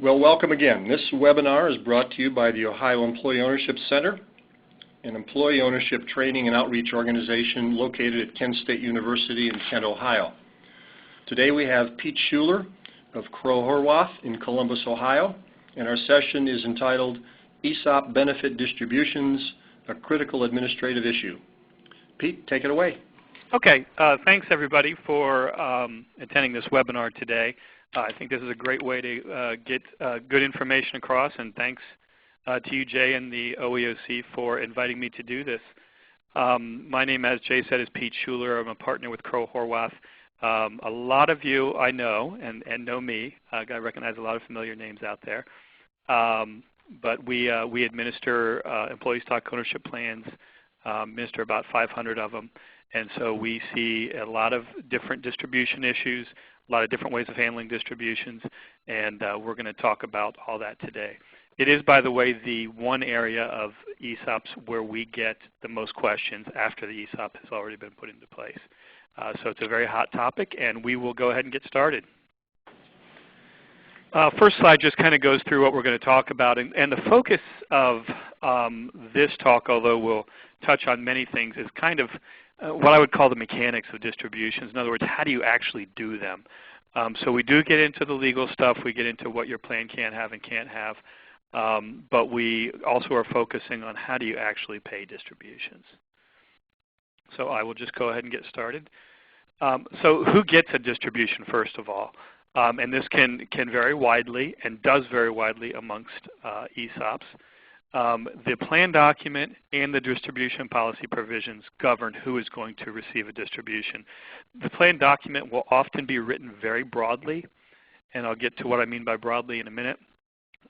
Well, welcome again. This webinar is brought to you by the Ohio Employee Ownership Center, an employee ownership training and outreach organization located at Kent State University in Kent, Ohio. Today we have Pete Shuler of Crowe Horwath in Columbus, Ohio, and our session is entitled ESOP Benefit Distributions, a Critical Administrative Issue. Pete, take it away. Okay, thanks everybody for attending this webinar today. I think this is a great way to get good information across, and thanks to you, Jay, and the OEOC for inviting me to do this. My name, as Jay said, is Pete Shuler. I'm a partner with Crowe Horwath. A lot of you I know and know me. I recognize a lot of familiar names out there. But we administer employee stock ownership plans, administer about 500 of them. And so we see a lot of different distribution issues, a lot of different ways of handling distributions, and we're going to talk about all that today. It is, by the way, the one area of ESOPs where we get the most questions after the ESOP has already been put into place. So it's a very hot topic, and we will go ahead and get started. First slide just kind of goes through what we're going to talk about, and the focus of this talk, although we'll touch on many things, is kind of what I would call the mechanics of distributions. In other words, how do you actually do them? So we do get into the legal stuff. We get into what your plan can have and can't have. But we also are focusing on how do you actually pay distributions. So I will just go ahead and get started. So who gets a distribution, first of all? And this can vary widely and does vary widely amongst ESOPs. The plan document and the distribution policy provisions govern who is going to receive a distribution. The plan document will often be written very broadly, and I'll get to what I mean by broadly in a minute.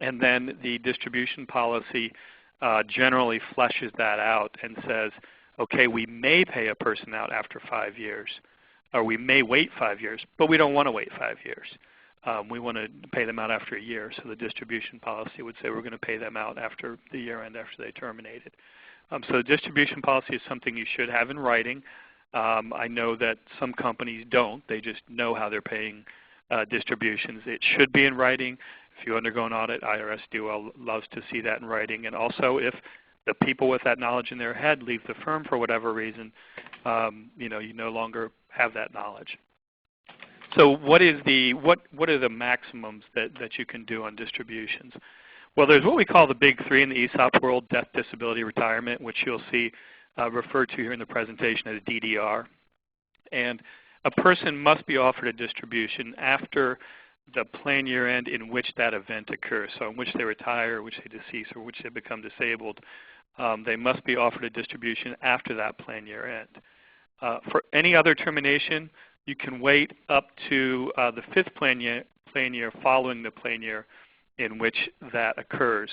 And then the distribution policy generally fleshes that out and says, okay, we may pay a person out after 5 years, or we may wait 5 years, but we don't want to wait 5 years. We want to pay them out after a year, so the distribution policy would say we're going to pay them out after the year end, after they terminated. So the distribution policy is something you should have in writing. I know that some companies don't. They just know how they're paying distributions. It should be in writing. If you undergo an audit, IRS DOL loves to see that in writing. And also if the people with that knowledge in their head leave the firm for whatever reason, you no longer have that knowledge. So what are the maximums that you can do on distributions? Well, there's what we call the big three in the ESOP world: death, disability, retirement, which you'll see referred to here in the presentation as DDR. And a person must be offered a distribution after the plan year end in which that event occurs. So in which they retire, which they decease, or which they become disabled, they must be offered a distribution after that plan year end. For any other termination, you can wait up to the 5th plan year following the plan year in which that occurs.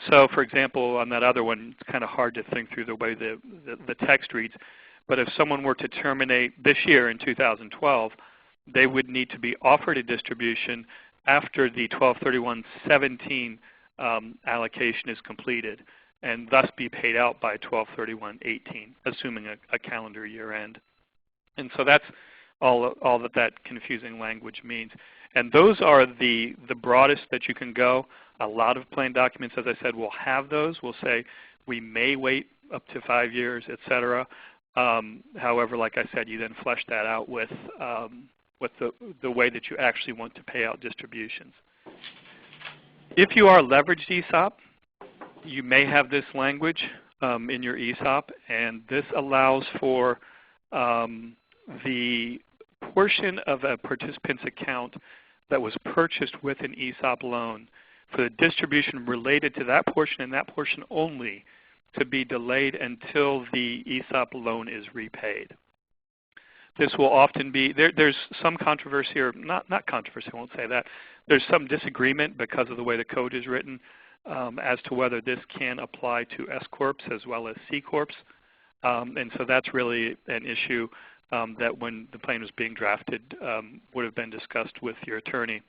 So for example, on that other one, it's kind of hard to think through the way the text reads, but if someone were to terminate this year in 2012, they would need to be offered a distribution after the 12/31/17 allocation is completed, and thus be paid out by 12/31/18, assuming a calendar year end. And so that's all that confusing language means. And those are the broadest that you can go. A lot of plan documents, as I said, will have those. Will say we may wait up to 5 years, et cetera. However, like I said, you then flesh that out with the way that you actually want to pay out distributions. If you are leveraged ESOP, you may have this language in your ESOP, and this allows for the portion of a participant's account that was purchased with an ESOP loan for the distribution related to that portion and that portion only to be delayed until the ESOP loan is repaid. This will often be, there's some controversy, or not controversy, I won't say that. There's some disagreement because of the way the code is written as to whether this can apply to S Corps as well as C Corps. And so that's really an issue that when the plan was being drafted would have been discussed with your attorney.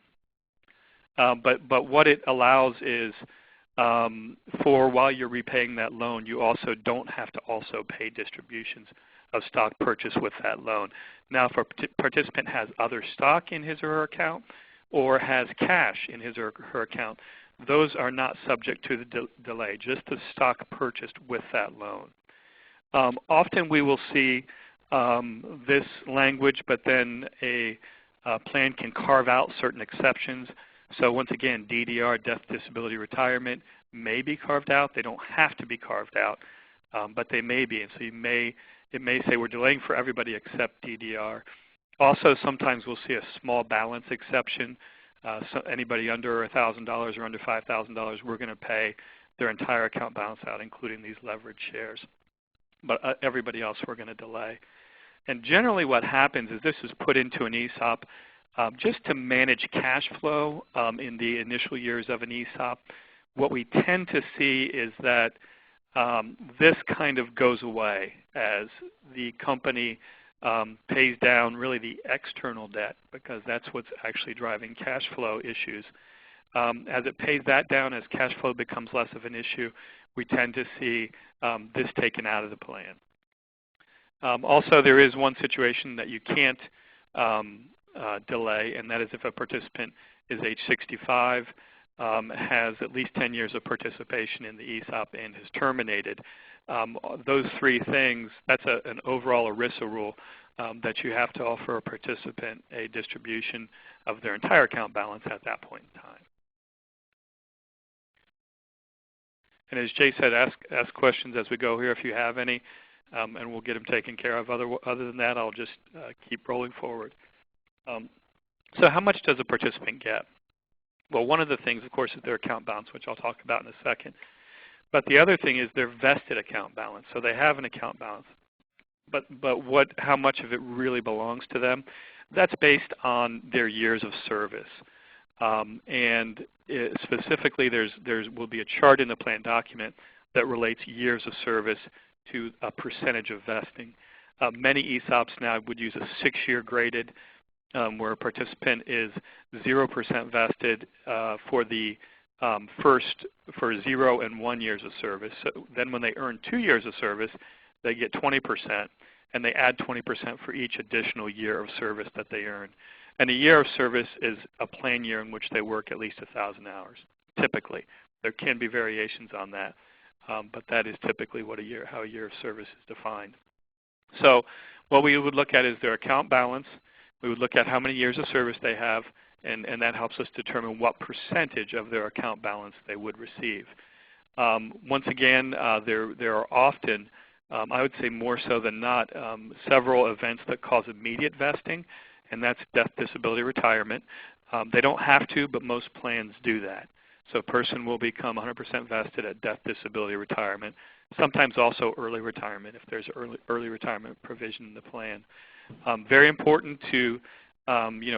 But what it allows is for while you're repaying that loan, you also don't have to also pay distributions of stock purchase with that loan. Now, if a participant has other stock in his or her account, or has cash in his or her account, those are not subject to the delay, just the stock purchased with that loan. Often we will see this language, but then a plan can carve out certain exceptions. So once again, DDR, death, disability, retirement, may be carved out. They don't have to be carved out, but they may be. And so it may say we're delaying for everybody except DDR. Also, sometimes we'll see a small balance exception. So anybody under $1,000 or under $5,000, we're going to pay their entire account balance out, including these leveraged shares. But everybody else we're going to delay. And generally what happens is this is put into an ESOP just to manage cash flow in the initial years of an ESOP. What we tend to see is that this kind of goes away as the company pays down really the external debt, because that's what's actually driving cash flow issues. As it pays that down, as cash flow becomes less of an issue, we tend to see this taken out of the plan. Also, there is one situation that you can't delay, and that is if a participant is age 65, has at least 10 years of participation in the ESOP, and has terminated. Those three things, that's an overall ERISA rule that you have to offer a participant a distribution of their entire account balance at that point in time. And as Jay said, ask questions as we go here if you have any, and we'll get them taken care of. Other than that, I'll just keep rolling forward. So how much does a participant get? Well, one of the things, of course, is their account balance, which I'll talk about in a second. But the other thing is their vested account balance. So they have an account balance. But how much of it really belongs to them? That's based on their years of service. Specifically, there will be a chart in the plan document that relates years of service to a percentage of vesting. Many ESOPs now would use a 6-year graded, where a participant is 0% vested for the for 0 and 1 years of service. So then when they earn 2 years of service, they get 20%, and they add 20% for each additional year of service that they earn. And a year of service is a plan year in which they work at least 1,000 hours, typically. There can be variations on that, but that is typically how a year of service is defined. So what we would look at is their account balance. We would look at how many years of service they have, and that helps us determine what percentage of their account balance they would receive. Once again, there are often, I would say more so than not, several events that cause immediate vesting, and that's death, disability, retirement. They don't have to, but most plans do that. So a person will become 100% vested at death, disability, retirement. Sometimes also early retirement if there's early retirement provision in the plan. Very important to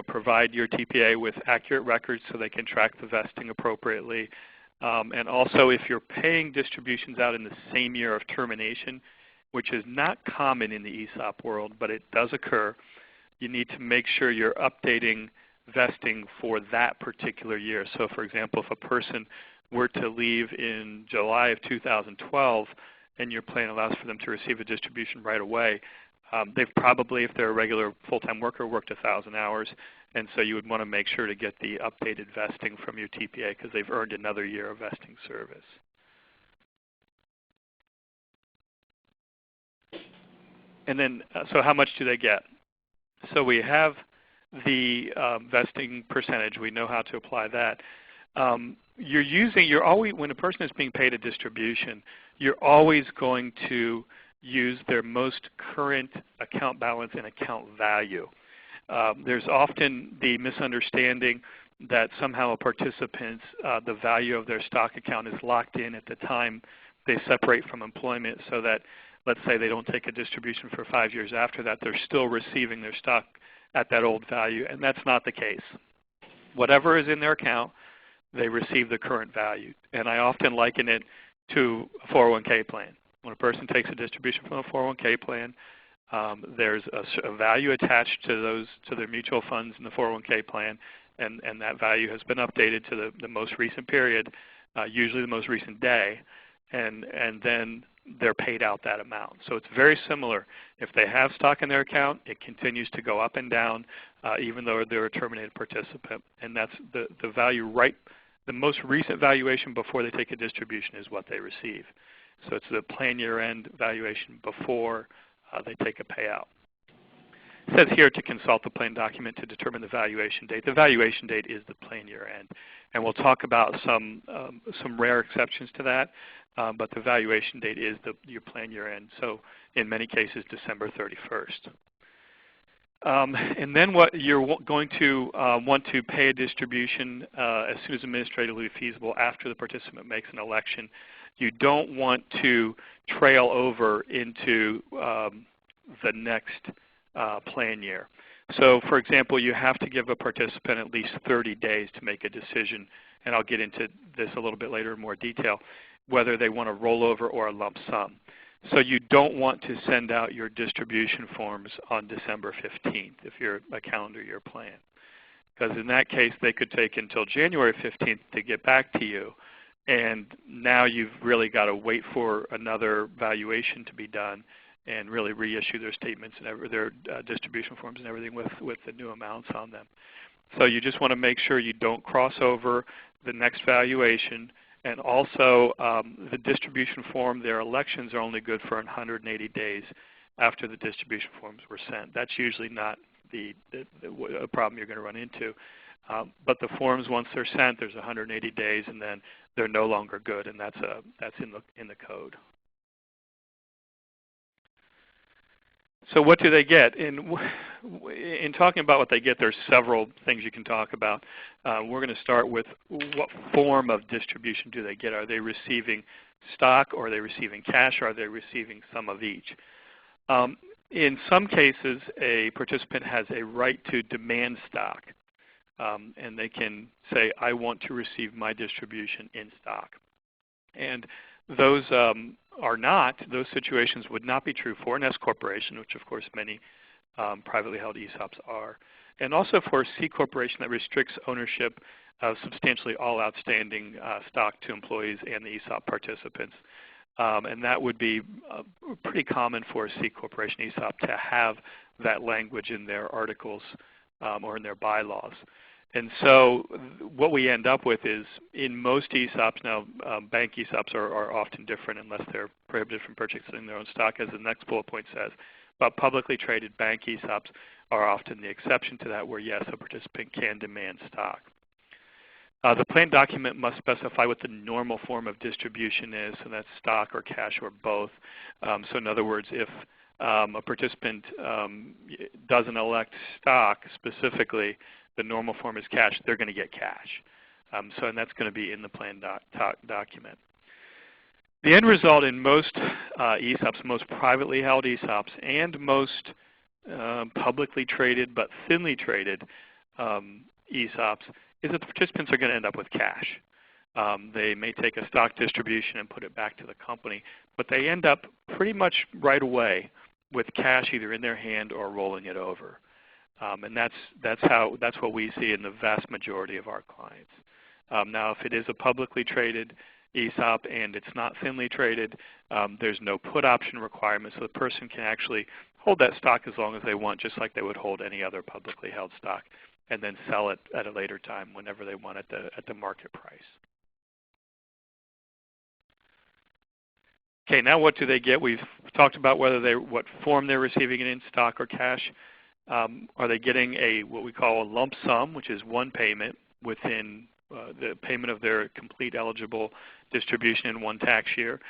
provide your TPA with accurate records so they can track the vesting appropriately. And also, if you're paying distributions out in the same year of termination, which is not common in the ESOP world, but it does occur, you need to make sure you're updating vesting for that particular year. So for example, if a person were to leave in July of 2012 and your plan allows for them to receive a distribution right away, they've probably, if they're a regular full-time worker, worked 1,000 hours, and so you would want to make sure to get the updated vesting from your TPA because they've earned another year of vesting service. And then, so how much do they get? So we have the vesting percentage. We know how to apply that. You're always, when a person is being paid a distribution, you're always going to use their most current account balance and account value. There's often the misunderstanding that somehow a participant's, the value of their stock account is locked in at the time they separate from employment, so that, let's say they don't take a distribution for 5 years after that, they're still receiving their stock at that old value, and that's not the case. Whatever is in their account, they receive the current value. And I often liken it to a 401k plan. When a person takes a distribution from a 401k plan, there's a value attached to their mutual funds in the 401k plan, and that value has been updated to the most recent period, usually the most recent day, and then they're paid out that amount. So it's very similar. If they have stock in their account, it continues to go up and down even though they're a terminated participant. And that's the value the most recent valuation before they take a distribution is what they receive. So it's the plan year end valuation before they take a payout. It says here to consult the plan document to determine the valuation date. The valuation date is the plan year end. And we'll talk about some rare exceptions to that, but the valuation date is your plan year end. So in many cases, December 31st. And then what you're going to want to pay a distribution as soon as administratively feasible after the participant makes an election. You don't want to trail over into the next plan year. So for example, you have to give a participant at least 30 days to make a decision, and I'll get into this a little bit later in more detail, whether they want a rollover or a lump sum. So you don't want to send out your distribution forms on December 15th if you're a calendar year plan. Because in that case, they could take until January 15th to get back to you. And now you've really got to wait for another valuation to be done and really reissue their statements and their distribution forms and everything with the new amounts on them. So you just want to make sure you don't cross over the next valuation. And also, the distribution form, their elections are only good for 180 days after the distribution forms were sent. That's usually not a problem you're going to run into. But the forms, once they're sent, there's 180 days, and then they're no longer good, and that's in the code. So what do they get? In talking about what they get, there's several things you can talk about. We're going to start with what form of distribution do they get? Are they receiving stock, or are they receiving cash, or are they receiving some of each? In some cases, a participant has a right to demand stock, and they can say, I want to receive my distribution in stock. And those those situations would not be true for an S corporation, which of course many privately held ESOPs are, and also for a C corporation that restricts ownership of substantially all outstanding stock to employees and the ESOP participants. And that would be pretty common for a C corporation ESOP to have that language in their articles or in their bylaws. And so what we end up with is, in most ESOPs, now bank ESOPs are often different unless they're prohibited from purchasing their own stock, as the next bullet point says. But publicly traded bank ESOPs are often the exception to that, where yes, a participant can demand stock. The plan document must specify what the normal form of distribution is, so that's stock or cash or both. So in other words, if a participant doesn't elect stock specifically, the normal form is cash, they're going to get cash. And that's going to be in the plan document. The end result in most ESOPs, most privately held ESOPs, and most publicly traded but thinly traded ESOPs is that the participants are going to end up with cash. They may take a stock distribution and put it back to the company, but they end up pretty much right away with cash either in their hand or rolling it over. And that's what we see in the vast majority of our clients. Now, if it is a publicly traded ESOP and it's not thinly traded, there's no put option requirement, so the person can actually hold that stock as long as they want, just like they would hold any other publicly held stock, and then sell it at a later time whenever they want at the market price. Okay, now what do they get? We've talked about what form they're receiving it in, stock or cash. Are they getting what we call a lump sum, which is one payment within the payment of their complete eligible distribution in one tax year?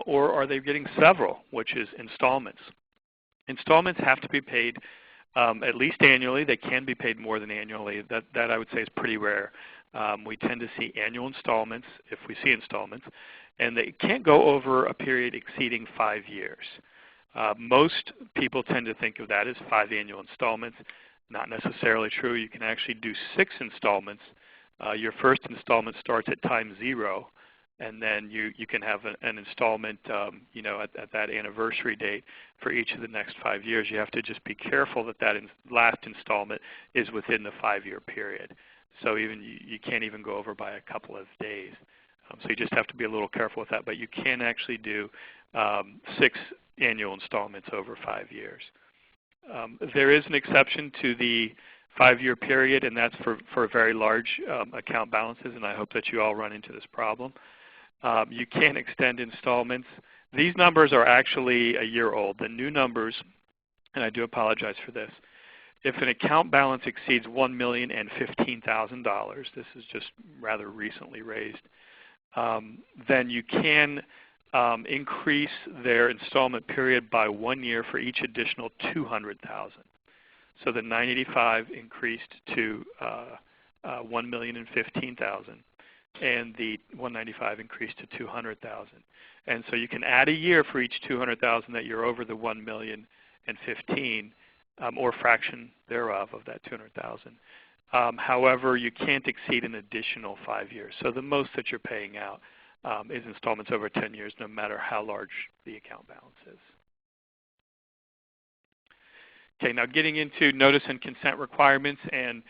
Or are they getting several, which is installments? Installments have to be paid at least annually. They can be paid more than annually. That I would say is pretty rare. We tend to see annual installments, if we see installments, and they can't go over a period exceeding 5 years. Most people tend to think of that as 5 annual installments. Not necessarily true. You can actually do 6 installments. Your first installment starts at time 0, and then you can have an installment at that anniversary date for each of the next 5 years. You have to just be careful that last installment is within the 5-year period. So you can't even go over by a couple of days. So you just have to be a little careful with that. But you can actually do 6 annual installments over 5 years. There is an exception to the 5-year period, and that's for very large account balances, and I hope that you all run into this problem. You can extend installments. These numbers are actually a year old. The new numbers, and I do apologize for this, if an account balance exceeds $1,015,000, this is just rather recently raised, then you can increase their installment period by 1 year for each additional $200,000. So the 985 increased to $1,015,000, and the 195 increased to $200,000. And so you can add a year for each $200,000 that you're over the $1,015,000, or fraction thereof of that $200,000. However, you can't exceed an additional 5 years. So the most that you're paying out is installments over 10 years, no matter how large the account balance is. Okay, now getting into notice and consent requirements, and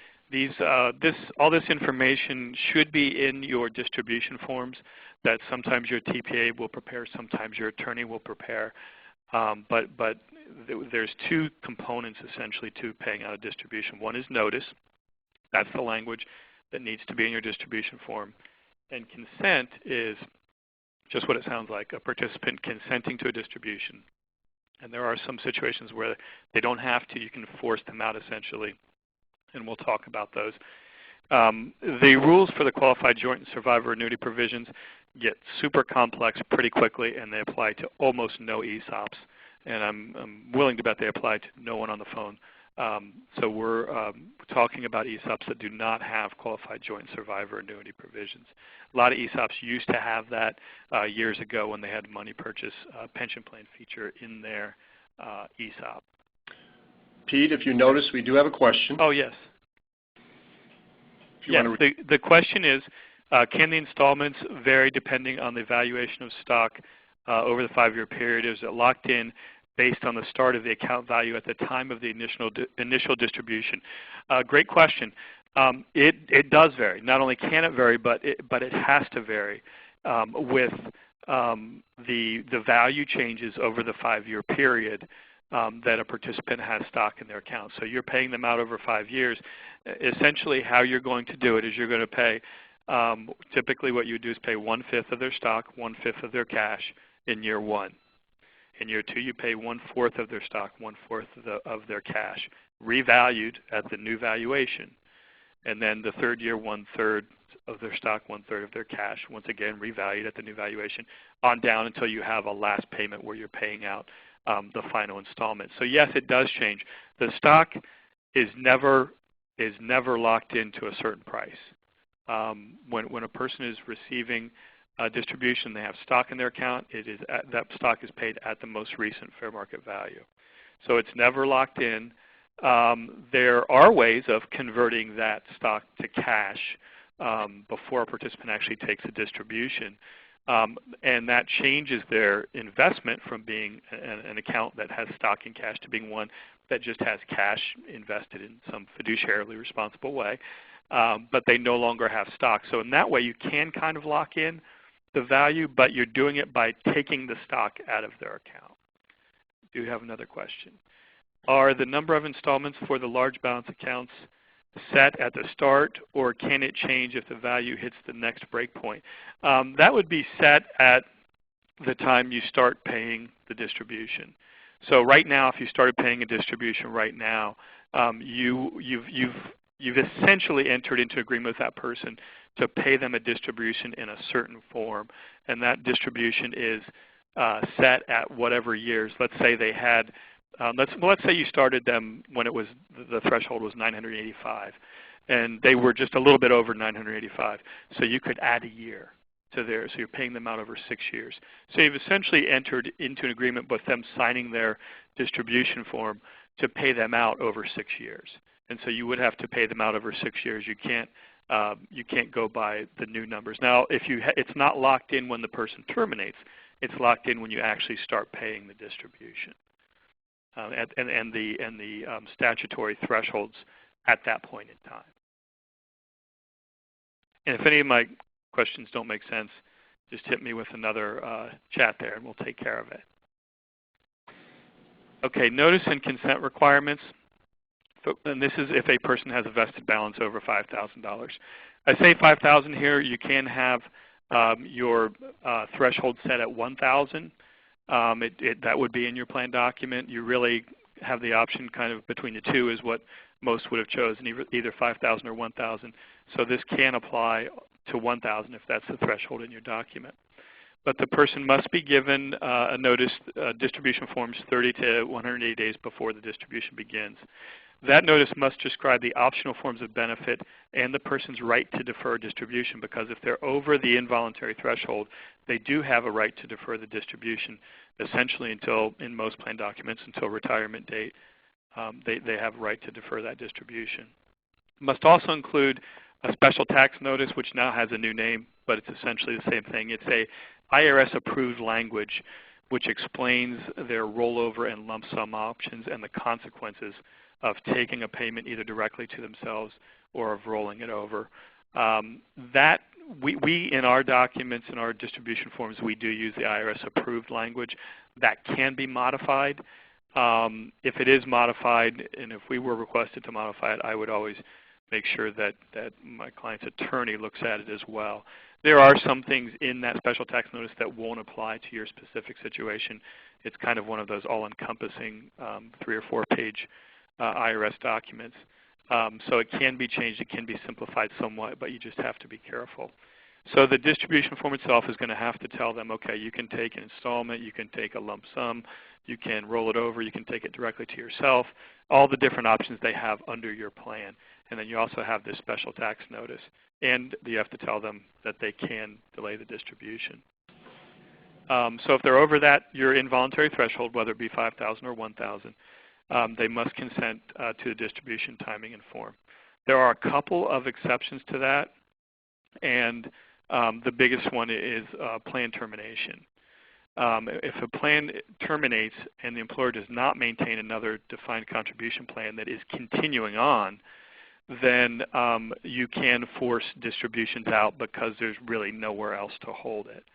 all this information should be in your distribution forms that sometimes your TPA will prepare, sometimes your attorney will prepare. But there's 2 components essentially to paying out a distribution. One is notice. That's the language that needs to be in your distribution form. And consent is just what it sounds like, a participant consenting to a distribution. And there are some situations where they don't have to. You can force them out essentially, and we'll talk about those. The rules for the qualified joint and survivor annuity provisions get super complex pretty quickly, and they apply to almost no ESOPs. And I'm willing to bet they apply to no one on the phone. So we're talking about ESOPs that do not have qualified joint and survivor annuity provisions. A lot of ESOPs used to have that years ago when they had money purchase pension plan feature in their ESOP. Pete, if you notice, we do have a question. Oh, yes. Yes, the question is, can the installments vary depending on the valuation of stock over the 5-year period? Is it locked in based on the start of the account value at the time of the initial distribution? Great question. It does vary. Not only can it vary, but it has to vary with the value changes over the 5-year period that a participant has stock in their account. So you're paying them out over 5 years. Essentially how you're going to do it is you're going to pay, typically what you do is pay 1/5 of their stock, 1/5 of their cash in year 1. In year 2, you pay 1/4 of their stock, 1/4 of their cash, revalued at the new valuation. And then the 3rd year, 1/3 of their stock, 1/3 of their cash, once again revalued at the new valuation, on down until you have a last payment where you're paying out the final installment. So yes, it does change. The stock is never locked into a certain price. When a person is receiving a distribution, they have stock in their account. That stock is paid at the most recent fair market value. So it's never locked in. There are ways of converting that stock to cash before a participant actually takes a distribution. And that changes their investment from being an account that has stock and cash to being one that just has cash invested in some fiduciarily responsible way, but they no longer have stock. So in that way, you can kind of lock in the value, but you're doing it by taking the stock out of their account. Do you have another question? Are the number of installments for the large balance accounts set at the start, or can it change if the value hits the next breakpoint? That would be set at the time you start paying the distribution. So right now, if you started paying a distribution right now, you've essentially entered into agreement with that person to pay them a distribution in a certain form, and that distribution is set at whatever years. Let's say they had, let's say you started them when it was the threshold was 985, and they were just a little bit over 985. So you could add a year to theirs. So you're paying them out over 6 years. So you've essentially entered into an agreement with them signing their distribution form to pay them out over 6 years. And so you would have to pay them out over 6 years. You can't go by the new numbers. Now, it's not locked in when the person terminates. It's locked in when you actually start paying the distribution, and the statutory thresholds at that point in time. And if any of my questions don't make sense, just hit me with another chat there and we'll take care of it. Okay, notice and consent requirements. And this is if a person has a vested balance over $5,000. I say $5,000 here. You can have your threshold set at $1,000. That would be in your plan document. You really have the option kind of between the two is what most would have chosen, either $5,000 or $1,000. So this can apply to $1,000 if that's the threshold in your document. But the person must be given a notice, distribution forms 30 to 180 days before the distribution begins. That notice must describe the optional forms of benefit and the person's right to defer distribution, because if they're over the involuntary threshold, they do have a right to defer the distribution essentially until, in most plan documents, until retirement date. They have a right to defer that distribution. Must also include a special tax notice, which now has a new name, but it's essentially the same thing. It's a IRS approved language which explains their rollover and lump sum options and the consequences of taking a payment either directly to themselves or of rolling it over. We in our documents, in our distribution forms, we do use the IRS approved language. That can be modified. If it is modified, and if we were requested to modify it, I would always make sure that my client's attorney looks at it as well. There are some things in that special tax notice that won't apply to your specific situation. It's kind of one of those all-encompassing 3 or 4 page IRS documents. So it can be changed, it can be simplified somewhat, but you just have to be careful. So the distribution form itself is going to have to tell them, okay, you can take an installment, you can take a lump sum, you can roll it over, you can take it directly to yourself, all the different options they have under your plan. And then you also have this special tax notice. And you have to tell them that they can delay the distribution. So if they're over that, your involuntary threshold, whether it be $5,000 or $1,000, they must consent to the distribution timing and form. There are a couple of exceptions to that, and the biggest one is plan termination. If a plan terminates and the employer does not maintain another defined contribution plan that is continuing on, then you can force distributions out because there's really nowhere else to hold it.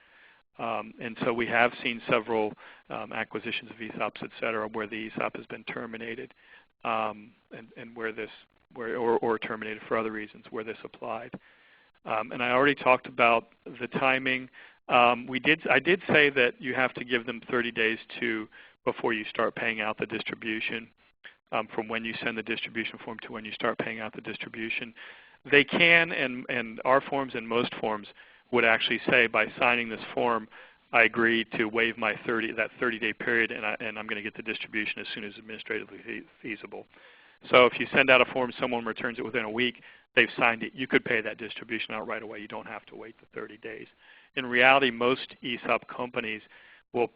And so we have seen several acquisitions of ESOPs, et cetera, where the ESOP has been terminated and where this, or terminated for other reasons where this applied. And I already talked about the timing. I did say that you have to give them 30 days before you start paying out the distribution. From when you send the distribution form to when you start paying out the distribution. They can, and our forms and most forms would actually say, by signing this form, I agree to waive my 30-day period, and I'm going to get the distribution as soon as administratively feasible. So if you send out a form, someone returns it within a week, they've signed it, you could pay that distribution out right away. You don't have to wait the 30 days. In reality, most ESOP companies will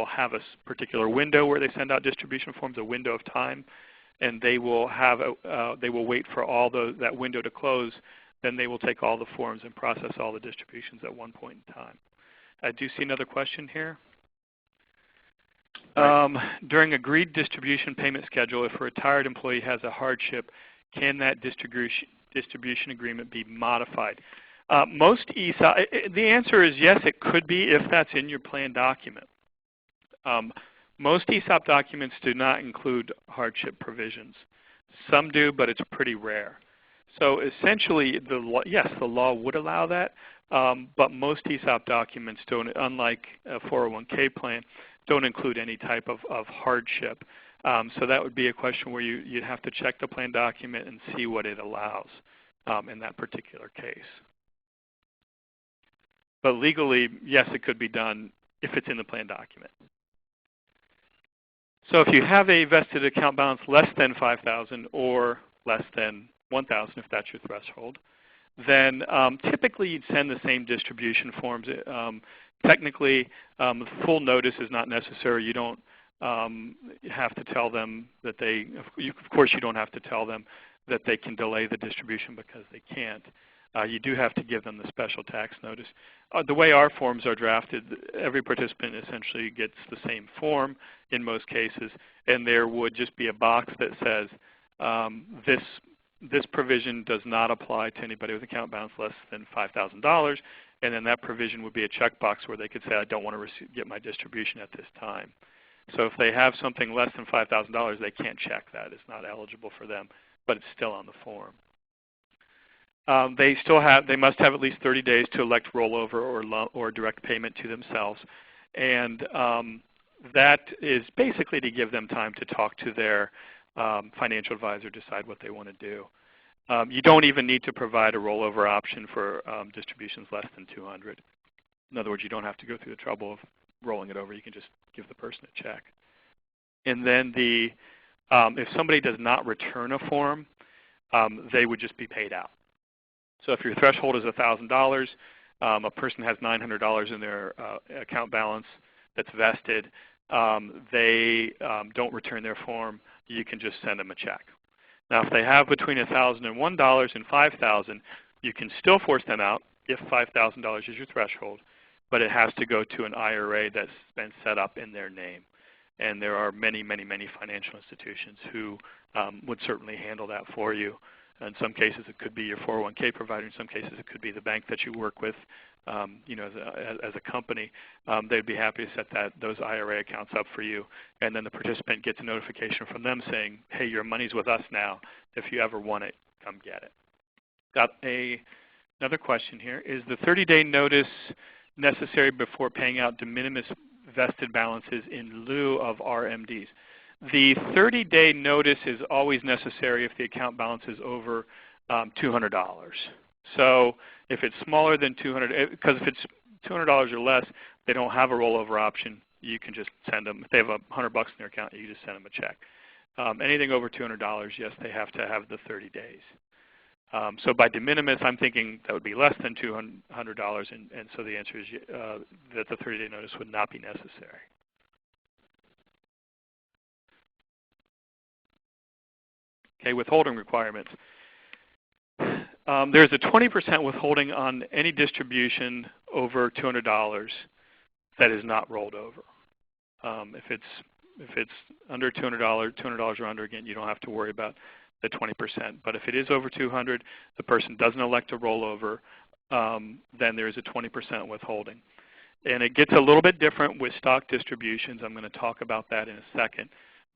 have a particular window where they send out distribution forms, a window of time, and they will wait for all that window to close. Then they will take all the forms and process all the distributions at one point in time. I do see another question here. During agreed distribution payment schedule, if a retired employee has a hardship, can that distribution agreement be modified? Most ESOP, the answer is yes, it could be if that's in your plan document. Most ESOP documents do not include hardship provisions. Some do, but it's pretty rare. So essentially, yes, the law would allow that, but most ESOP documents don't, unlike a 401k plan, don't include any type of hardship. So that would be a question where you'd have to check the plan document and see what it allows in that particular case. But legally, yes, it could be done if it's in the plan document. So if you have a vested account balance less than $5,000 or less than $1,000, if that's your threshold, then typically you'd send the same distribution forms. Technically, full notice is not necessary. You don't have to tell them that of course you don't have to tell them that they can delay the distribution because they can't. You do have to give them the special tax notice. The way our forms are drafted, every participant essentially gets the same form in most cases, and there would just be a box that says this provision does not apply to anybody with account balance less than $5,000, and then that provision would be a checkbox where they could say, I don't want to get my distribution at this time. So if they have something less than $5,000, they can't check that. It's not eligible for them, but it's still on the form. They must have at least 30 days to elect rollover or direct payment to themselves, and that is basically to give them time to talk to their financial advisor, decide what they want to do. You don't even need to provide a rollover option for distributions less than 200. In other words, you don't have to go through the trouble of rolling it over. You can just give the person a check. And then if somebody does not return a form, they would just be paid out. So if your threshold is $1,000, a person has $900 in their account balance that's vested, they don't return their form, you can just send them a check. Now if they have between $1,001 and $5,000, you can still force them out if $5,000 is your threshold, but it has to go to an IRA that's been set up in their name. And there are many, many, many financial institutions who would certainly handle that for you. In some cases it could be your 401k provider. In some cases it could be the bank that you work with as a company. They'd be happy to set those IRA accounts up for you. And then the participant gets a notification from them saying, hey, your money's with us now. If you ever want it, come get it. Got another question here. Is the 30-day notice necessary before paying out de minimis vested balances in lieu of RMDs? The 30-day notice is always necessary if the account balance is over $200. So if it's smaller than $200, because if it's $200 or less, they don't have a rollover option. You can just send them. If they have $100 in their account, you just send them a check. Anything over $200, yes, they have to have the 30 days. So by de minimis, I'm thinking that would be less than $200, and so the answer is that the 30-day notice would not be necessary. Okay, withholding requirements. There's a 20% withholding on any distribution over $200 that is not rolled over. If it's under $200 or under, again, you don't have to worry about the 20%. But if it is over 200, the person doesn't elect a rollover, then there is a 20% withholding. And it gets a little bit different with stock distributions. I'm going to talk about that in a second.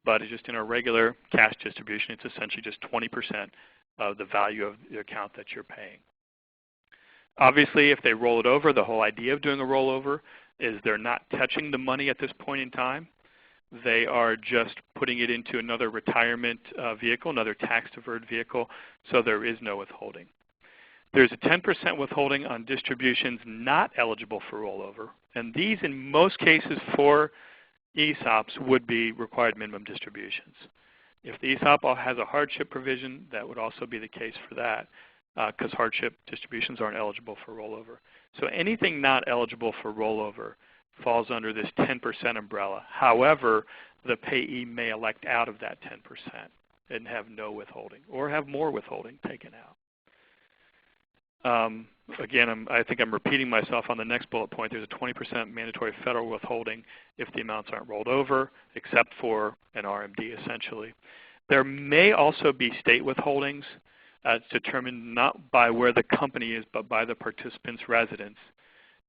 But it's just in a regular cash distribution, it's essentially just 20% of the value of the account that you're paying. Obviously, if they roll it over, the whole idea of doing a rollover is they're not touching the money at this point in time. They are just putting it into another retirement vehicle, another tax-deferred vehicle, so there is no withholding. There's a 10% withholding on distributions not eligible for rollover, and these in most cases for ESOPs would be required minimum distributions. If the ESOP has a hardship provision, that would also be the case for that, because hardship distributions aren't eligible for rollover. So anything not eligible for rollover falls under this 10% umbrella. However, the payee may elect out of that 10% and have no withholding, or have more withholding taken out. Again, I think I'm repeating myself on the next bullet point. There's a 20% mandatory federal withholding if the amounts aren't rolled over, except for an RMD essentially. There may also be state withholdings. It's determined not by where the company is, but by the participant's residence.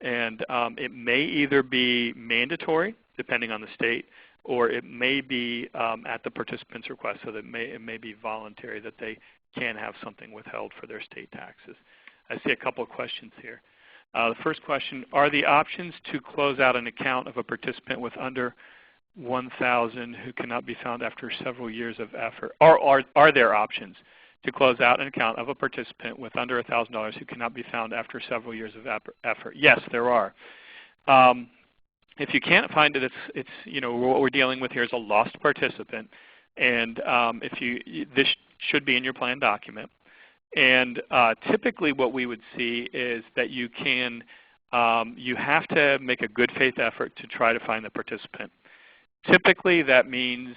And it may either be mandatory, depending on the state, or it may be at the participant's request, so that it may be voluntary that they can have something withheld for their state taxes. I see a couple of questions here. The first question, are the options to close out an account of a participant with under $1,000 who cannot be found after several years of effort? Are there options to close out an account of a participant with under $1,000 who cannot be found after several years of effort? Yes, there are. If you can't find it, it's what we're dealing with here is a lost participant, and this should be in your plan document. And typically what we would see is that you have to make a good faith effort to try to find the participant. Typically that means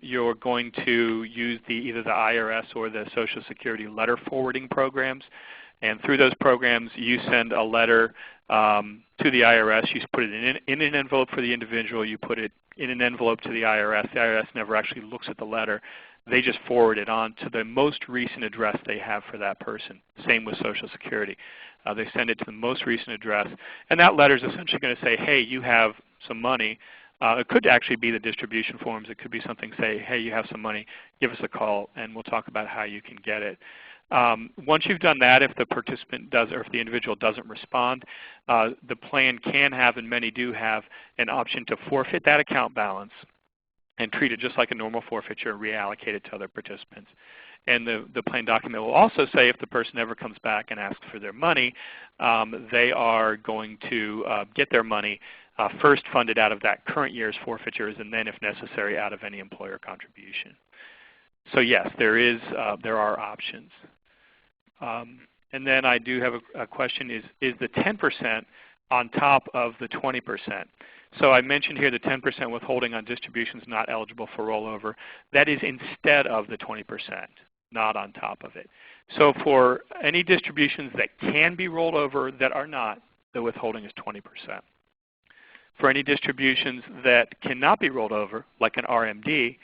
you're going to use either the IRS or the Social Security letter forwarding programs. And through those programs you send a letter to the IRS. You put it in an envelope for the individual. You put it in an envelope to the IRS. The IRS never actually looks at the letter. they just forward it on to the most recent address they have for that person. Same with Social Security. They send it to the most recent address, and that letter is essentially going to say, hey, you have some money. It could actually be the distribution forms. It could be something say, hey, you have some money, give us a call, and we'll talk about how you can get it. Once you've done that, if the participant does, or if the individual doesn't respond, the plan can have, and many do have, an option to forfeit that account balance and treat it just like a normal forfeiture and reallocate it to other participants. And the plan document will also say if the person ever comes back and asks for their money, they are going to get their money first funded out of that current year's forfeitures, and then if necessary out of any employer contribution. So yes, there are options. And then I do have a question, is the 10% on top of the 20%? So I mentioned here the 10% withholding on distributions not eligible for rollover. That is instead of the 20%, not on top of it. So for any distributions that can be rolled over that are not, the withholding is 20%. For any distributions that cannot be rolled over, like an RMD,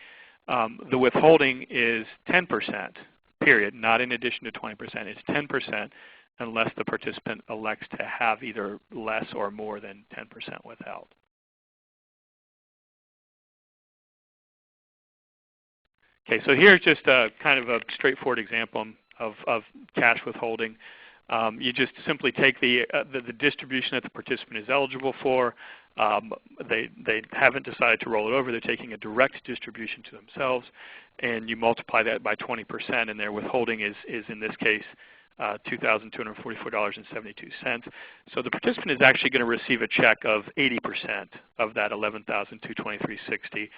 the withholding is 10%, period, not in addition to 20%. It's 10% unless the participant elects to have either less or more than 10% withheld. Okay, so here's just a kind of a straightforward example of cash withholding. You just simply take the distribution that the participant is eligible for. They haven't decided to roll it over. They're taking a direct distribution to themselves, and you multiply that by 20%, and their withholding is in this case $2,244.72. So the participant is actually going to receive a check of 80% of that $11,223.60.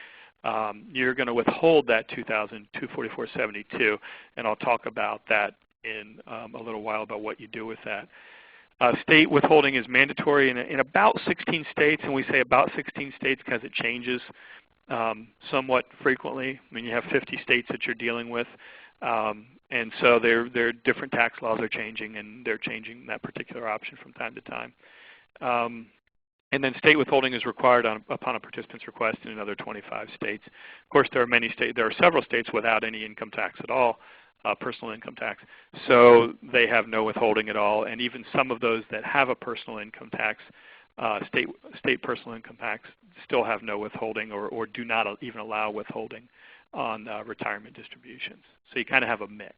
You're going to withhold that $2,244.72, and I'll talk about that in a little while about what you do with that. State withholding is mandatory in about 16 states, and we say about 16 states because it changes somewhat frequently. I mean, you have 50 states that you're dealing with, and so their different tax laws are changing, and they're changing that particular option from time to time. And then state withholding is required upon a participant's request in another 25 states. Of course, there are several states without any income tax at all, personal income tax. So they have no withholding at all. And even some of those that have a personal income tax, state personal income tax, still have no withholding or do not even allow withholding on retirement distributions. So you kind of have a mix.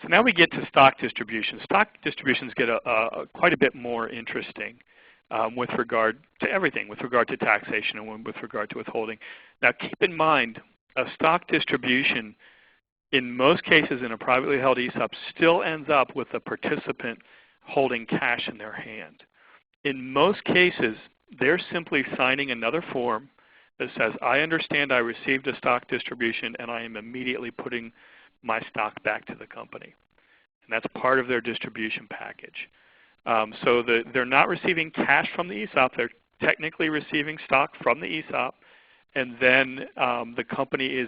So now we get to stock distributions. Stock distributions get quite a bit more interesting with regard to everything, with regard to taxation and with regard to withholding. Now keep in mind, a stock distribution in most cases in a privately held ESOP still ends up with the participant holding cash in their hand. In most cases, they're simply signing another form that says, I understand I received a stock distribution and I am immediately putting my stock back to the company. And that's part of their distribution package. So they're not receiving cash from the ESOP. They're technically receiving stock from the ESOP. And then the company,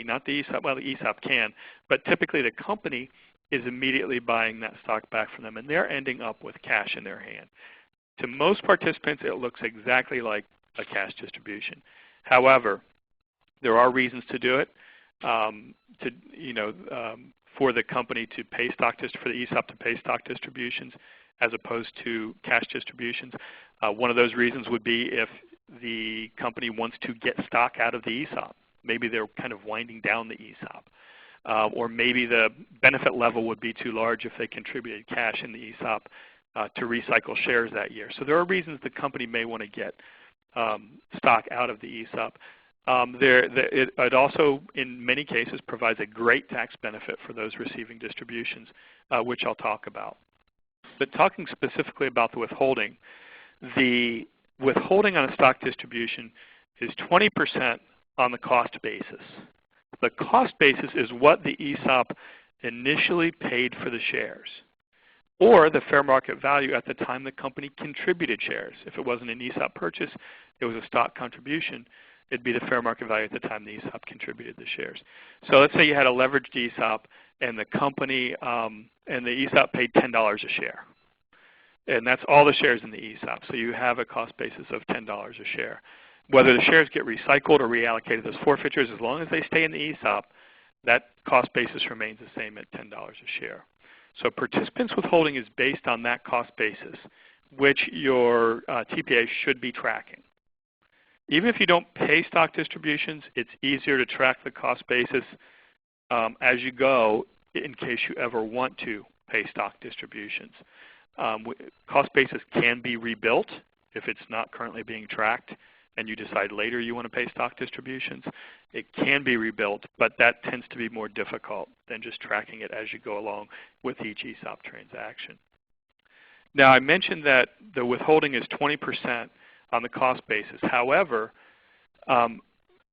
not the ESOP, well, the ESOP can, but typically the company is immediately buying that stock back from them, and they're ending up with cash in their hand. To most participants, it looks exactly like a cash distribution. However, there are reasons to do it. For the company to pay stock, for the ESOP to pay stock distributions as opposed to cash distributions. One of those reasons would be if the company wants to get stock out of the ESOP. Maybe they're kind of winding down the ESOP. Or maybe the benefit level would be too large if they contributed cash in the ESOP to recycle shares that year. So there are reasons the company may want to get stock out of the ESOP. It also, in many cases, provides a great tax benefit for those receiving distributions, which I'll talk about. But talking specifically about the withholding on a stock distribution is 20% on the cost basis. The cost basis is what the ESOP initially paid for the shares, or the fair market value at the time the company contributed shares. If it wasn't an ESOP purchase, it was a stock contribution. It'd be the fair market value at the time the ESOP contributed the shares. So let's say you had a leveraged ESOP and the company and the ESOP paid $10 a share. And that's all the shares in the ESOP. So you have a cost basis of $10 a share. Whether the shares get recycled or reallocated as forfeitures, as long as they stay in the ESOP, that cost basis remains the same at $10 a share. So participants withholding is based on that cost basis, which your TPA should be tracking. Even if you don't pay stock distributions, it's easier to track the cost basis as you go in case you ever want to pay stock distributions. Cost basis can be rebuilt if it's not currently being tracked and you decide later you want to pay stock distributions. It can be rebuilt, but that tends to be more difficult than just tracking it as you go along with each ESOP transaction. Now, I mentioned that the withholding is 20% on the cost basis. However,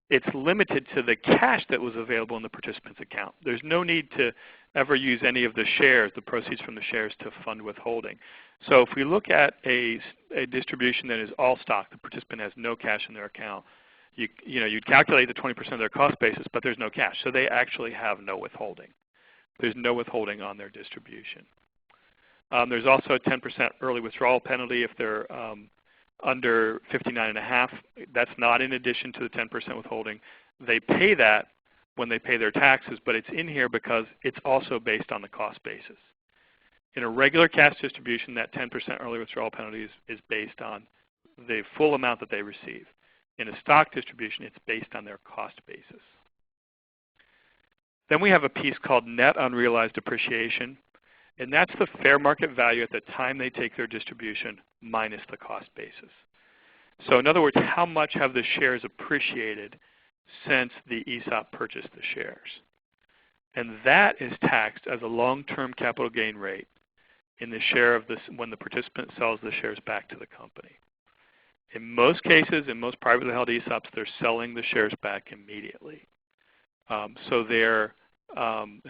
it's limited to the cash that was available in the participant's account. There's no need to ever use any of the shares, the proceeds from the shares, to fund withholding. So if we look at a distribution that is all stock, the participant has no cash in their account, you'd calculate the 20% of their cost basis, but there's no cash. So they actually have no withholding. There's no withholding on their distribution. There's also a 10% early withdrawal penalty if they're under 59.5. That's not in addition to the 10% withholding. They pay that when they pay their taxes, but it's in here because it's also based on the cost basis. In a regular cash distribution, that 10% early withdrawal penalty is based on the full amount that they receive. In a stock distribution, it's based on their cost basis. Then we have a piece called net unrealized appreciation, and that's the fair market value at the time they take their distribution minus the cost basis. So in other words, how much have the shares appreciated since the ESOP purchased the shares? And that is taxed as a long-term capital gain rate in the share of this when the participant sells the shares back to the company. In most cases, in most privately held ESOPs, they're selling the shares back immediately. So they're,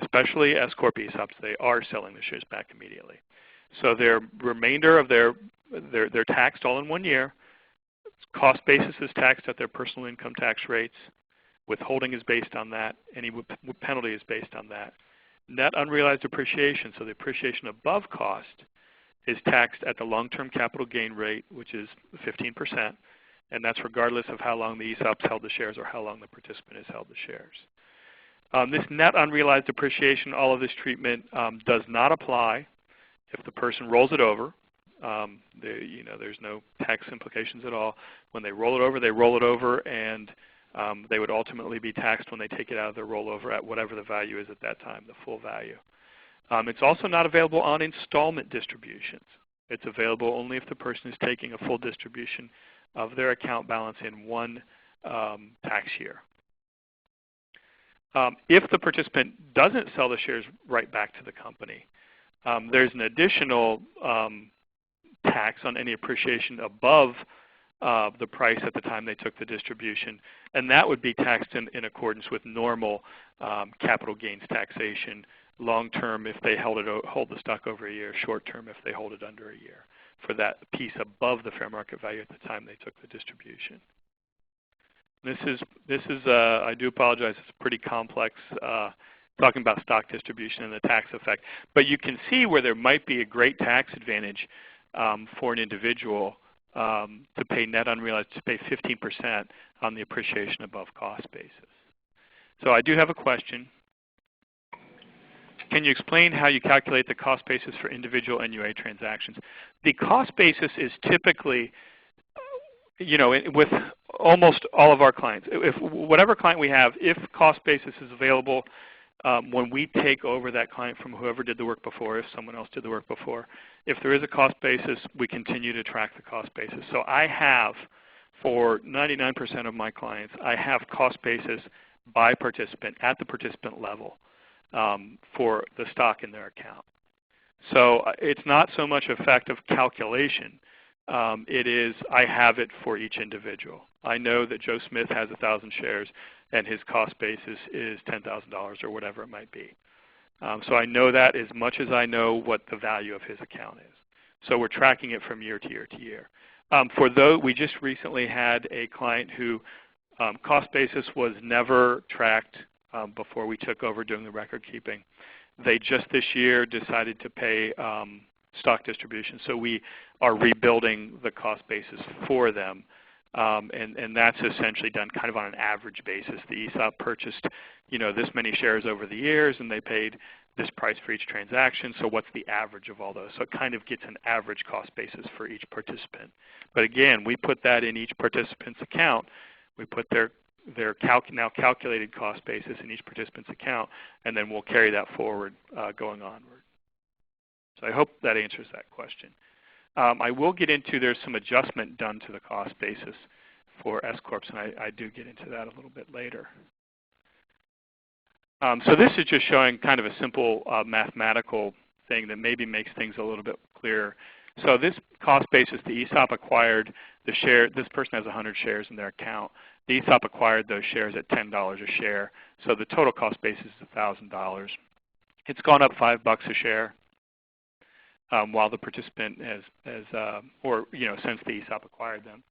especially S Corp ESOPs, they are selling the shares back immediately. So their remainder of they're taxed all in 1 year. Cost basis is taxed at their personal income tax rates. Withholding is based on that. Any penalty is based on that. Net unrealized appreciation, so the appreciation above cost, is taxed at the long-term capital gain rate, which is 15%, and that's regardless of how long the ESOPs held the shares or how long the participant has held the shares. This net unrealized appreciation, all of this treatment does not apply if the person rolls it over. There's no tax implications at all. When they roll it over, and they would ultimately be taxed when they take it out of their rollover at whatever the value is at that time, the full value. It's also not available on installment distributions. It's available only if the person is taking a full distribution of their account balance in one tax year. If the participant doesn't sell the shares right back to the company, there's an additional tax on any appreciation above the price at the time they took the distribution, and that would be taxed in accordance with normal capital gains taxation, long term if they hold the stock over a year, short term if they hold it under a year, for that piece above the fair market value at the time they took the distribution. This is I do apologize, it's pretty complex talking about stock distribution and the tax effect, but you can see where there might be a great tax advantage for an individual to pay net unrealized, to pay 15% on the appreciation above cost basis. So I do have a question. Can you explain how you calculate the cost basis for individual NUA transactions? The cost basis is typically, with almost all of our clients, if whatever client we have, if cost basis is available, when we take over that client from whoever did the work before, if someone else did the work before, if there is a cost basis, we continue to track the cost basis. So I have, for 99% of my clients, I have cost basis by participant at the participant level for the stock in their account. So it's not so much a fact of calculation. It is, I have it for each individual. I know that Joe Smith has 1,000 shares and his cost basis is $10,000 or whatever it might be. So I know that as much as I know what the value of his account is. So we're tracking it from year to year to year. For those, we just recently had a client who cost basis was never tracked before we took over doing the record keeping. They just this year decided to pay stock distribution. So we are rebuilding the cost basis for them And that's essentially done kind of on an average basis. The ESOP purchased, this many shares over the years, and they paid this price for each transaction. So what's the average of all those? So it kind of gets an average cost basis for each participant. But again, we put that in each participant's account. We put their now calculated cost basis in each participant's account, and then we'll carry that forward going onward. So I hope that answers that question. I will get into, there's some adjustment done to the cost basis for S-Corps, and I do get into that a little bit later. So this is just showing kind of a simple mathematical thing that maybe makes things a little bit clearer. So this cost basis, the ESOP acquired the share, this person has 100 shares in their account. The ESOP acquired those shares at $10 a share. So the total cost basis is $1,000. It's gone up $5 a share. While the participant has since the ESOP acquired them.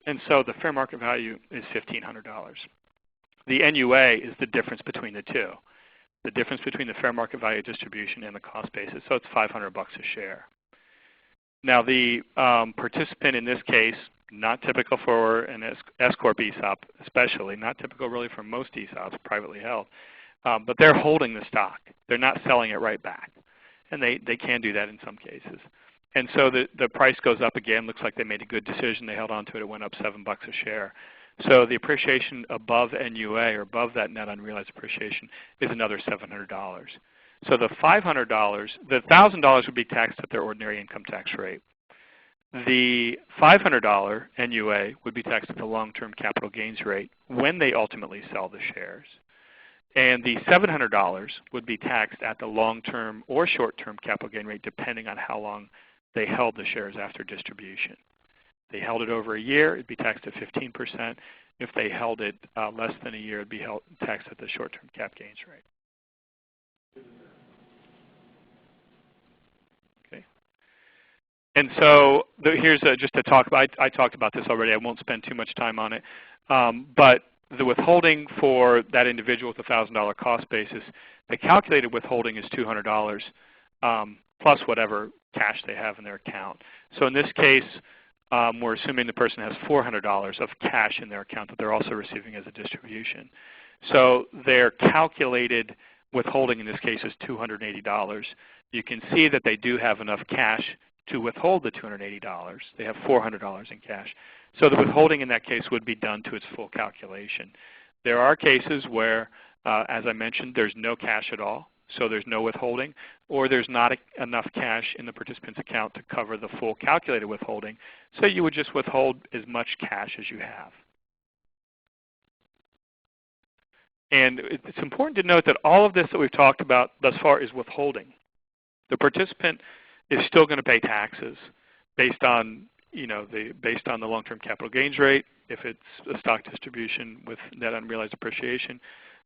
And so the fair market value is $1,500. The NUA is the difference between the two, the difference between the fair market value distribution and the cost basis. So it's $500 a share. Now the participant in this case, not typical for an S-Corp ESOP especially, not typical really for most ESOPs, privately held, but they're holding the stock. They're not selling it right back. And they can do that in some cases. And so the price goes up again. Looks like they made a good decision. They held on to it. It went up $7 a share. So the appreciation above NUA, or above that net unrealized appreciation, is another $700. So the $500, the $1,000 would be taxed at their ordinary income tax rate. The $500 NUA would be taxed at the long-term capital gains rate when they ultimately sell the shares. And the $700 would be taxed at the long-term or short-term capital gain rate depending on how long they held the shares after distribution. If they held it over a year, it would be taxed at 15%. If they held it less than a year, it would be taxed at the short-term cap gains rate. Okay. And so here's just to talk about, I talked about this already. I won't spend too much time on it. But the withholding for that individual with a $1,000 cost basis, the calculated withholding is $200 plus whatever cash they have in their account. So in this case, we're assuming the person has $400 of cash in their account that they're also receiving as a distribution. So their calculated withholding in this case is $280. You can see that they do have enough cash to withhold the $280. They have $400 in cash. So the withholding in that case would be done to its full calculation. There are cases where, as I mentioned, there's no cash at all, so there's no withholding, or there's not enough cash in the participant's account to cover the full calculated withholding, so you would just withhold as much cash as you have. And it's important to note that all of this that we've talked about thus far is withholding. The participant is still going to pay taxes based on based on the long-term capital gains rate. If it's a stock distribution with net unrealized appreciation,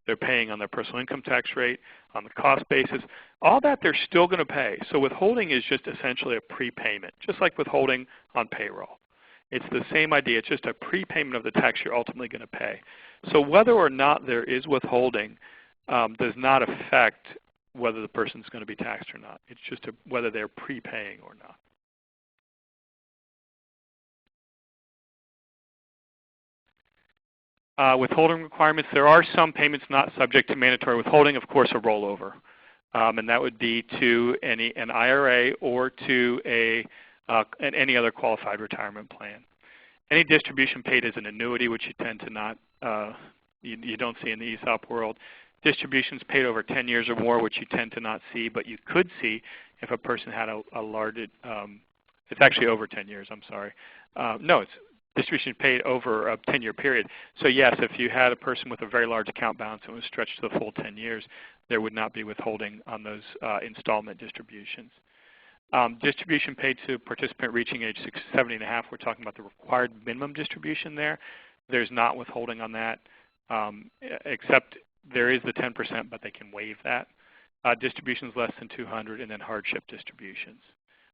they're paying on their personal income tax rate, on the cost basis. All that they're still going to pay. So withholding is just essentially a prepayment, just like withholding on payroll. It's the same idea. It's just a prepayment of the tax you're ultimately going to pay. So whether or not there is withholding does not affect whether the person's going to be taxed or not. It's just whether they're prepaying or not. Withholding requirements, there are some payments not subject to mandatory withholding, of course, a rollover. And that would be to an IRA or to any other qualified retirement plan. Any distribution paid as an annuity, which you tend to not, you don't see in the ESOP world. Distributions paid over 10 years or more, which you tend to not see, but you could see if a person had a large, it's actually over 10 years, I'm sorry. No, it's distribution paid over a 10-year period. So yes, if you had a person with a very large account balance and was stretched to the full 10 years, there would not be withholding on those installment distributions. Distribution paid to a participant reaching age 70.5, we're talking about the required minimum distribution there. There's not withholding on that, except there is the 10%, but they can waive that. Distributions less than 200, and then hardship distributions.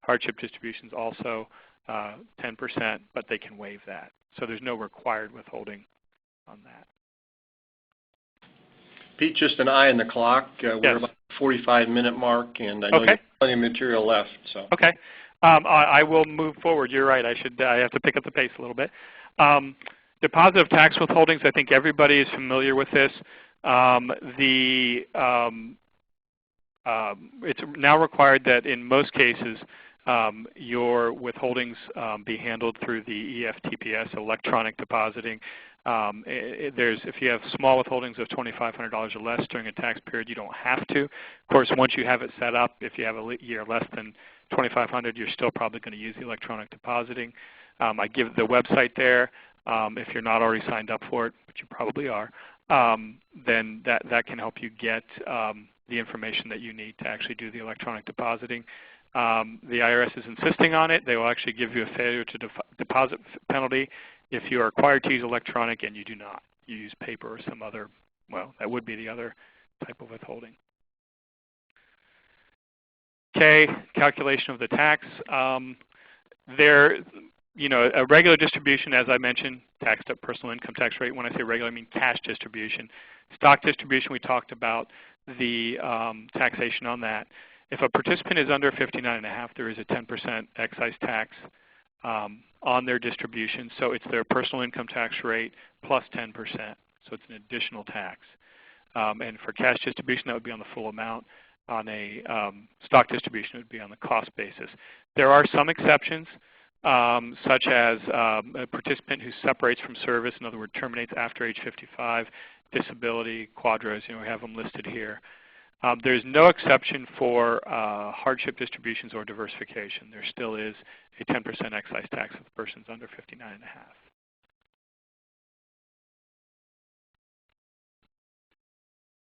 Hardship distributions also 10%, but they can waive that. So there's no required withholding on that. Pete, just an eye on the clock. Yes. We're about the 45-minute mark, and I know you have plenty of material left. So. Okay. I will move forward. You're right. I have to pick up the pace a little bit. Deposit of tax withholdings, I think everybody is familiar with this. It's now required that in most cases your withholdings be handled through the EFTPS, electronic depositing. If you have small withholdings of $2,500 or less during a tax period, you don't have to. Of course, once you have it set up, if you have a year less than $2,500, you're still probably going to use the electronic depositing. I give the website there. If you're not already signed up for it, which you probably are, then that can help you get the information that you need to actually do the electronic depositing. The IRS is insisting on it. They will actually give you a failure to deposit penalty if you are required to use electronic and you do not. You use paper or some other, well, that would be the other type of withholding. Okay, calculation of the tax. A regular distribution, as I mentioned, taxed at personal income tax rate. When I say regular, I mean cash distribution. Stock distribution, we talked about the taxation on that. If a participant is under 59.5, there is a 10% excise tax on their distribution. So it's their personal income tax rate plus 10%. So it's an additional tax. And for cash distribution, that would be on the full amount. On a stock distribution, it would be on the cost basis. There are some exceptions, such as a participant who separates from service, in other words, terminates after age 55, disability, quadros, we have them listed here. There's no exception for hardship distributions or diversification. There still is a 10% excise tax if the person's under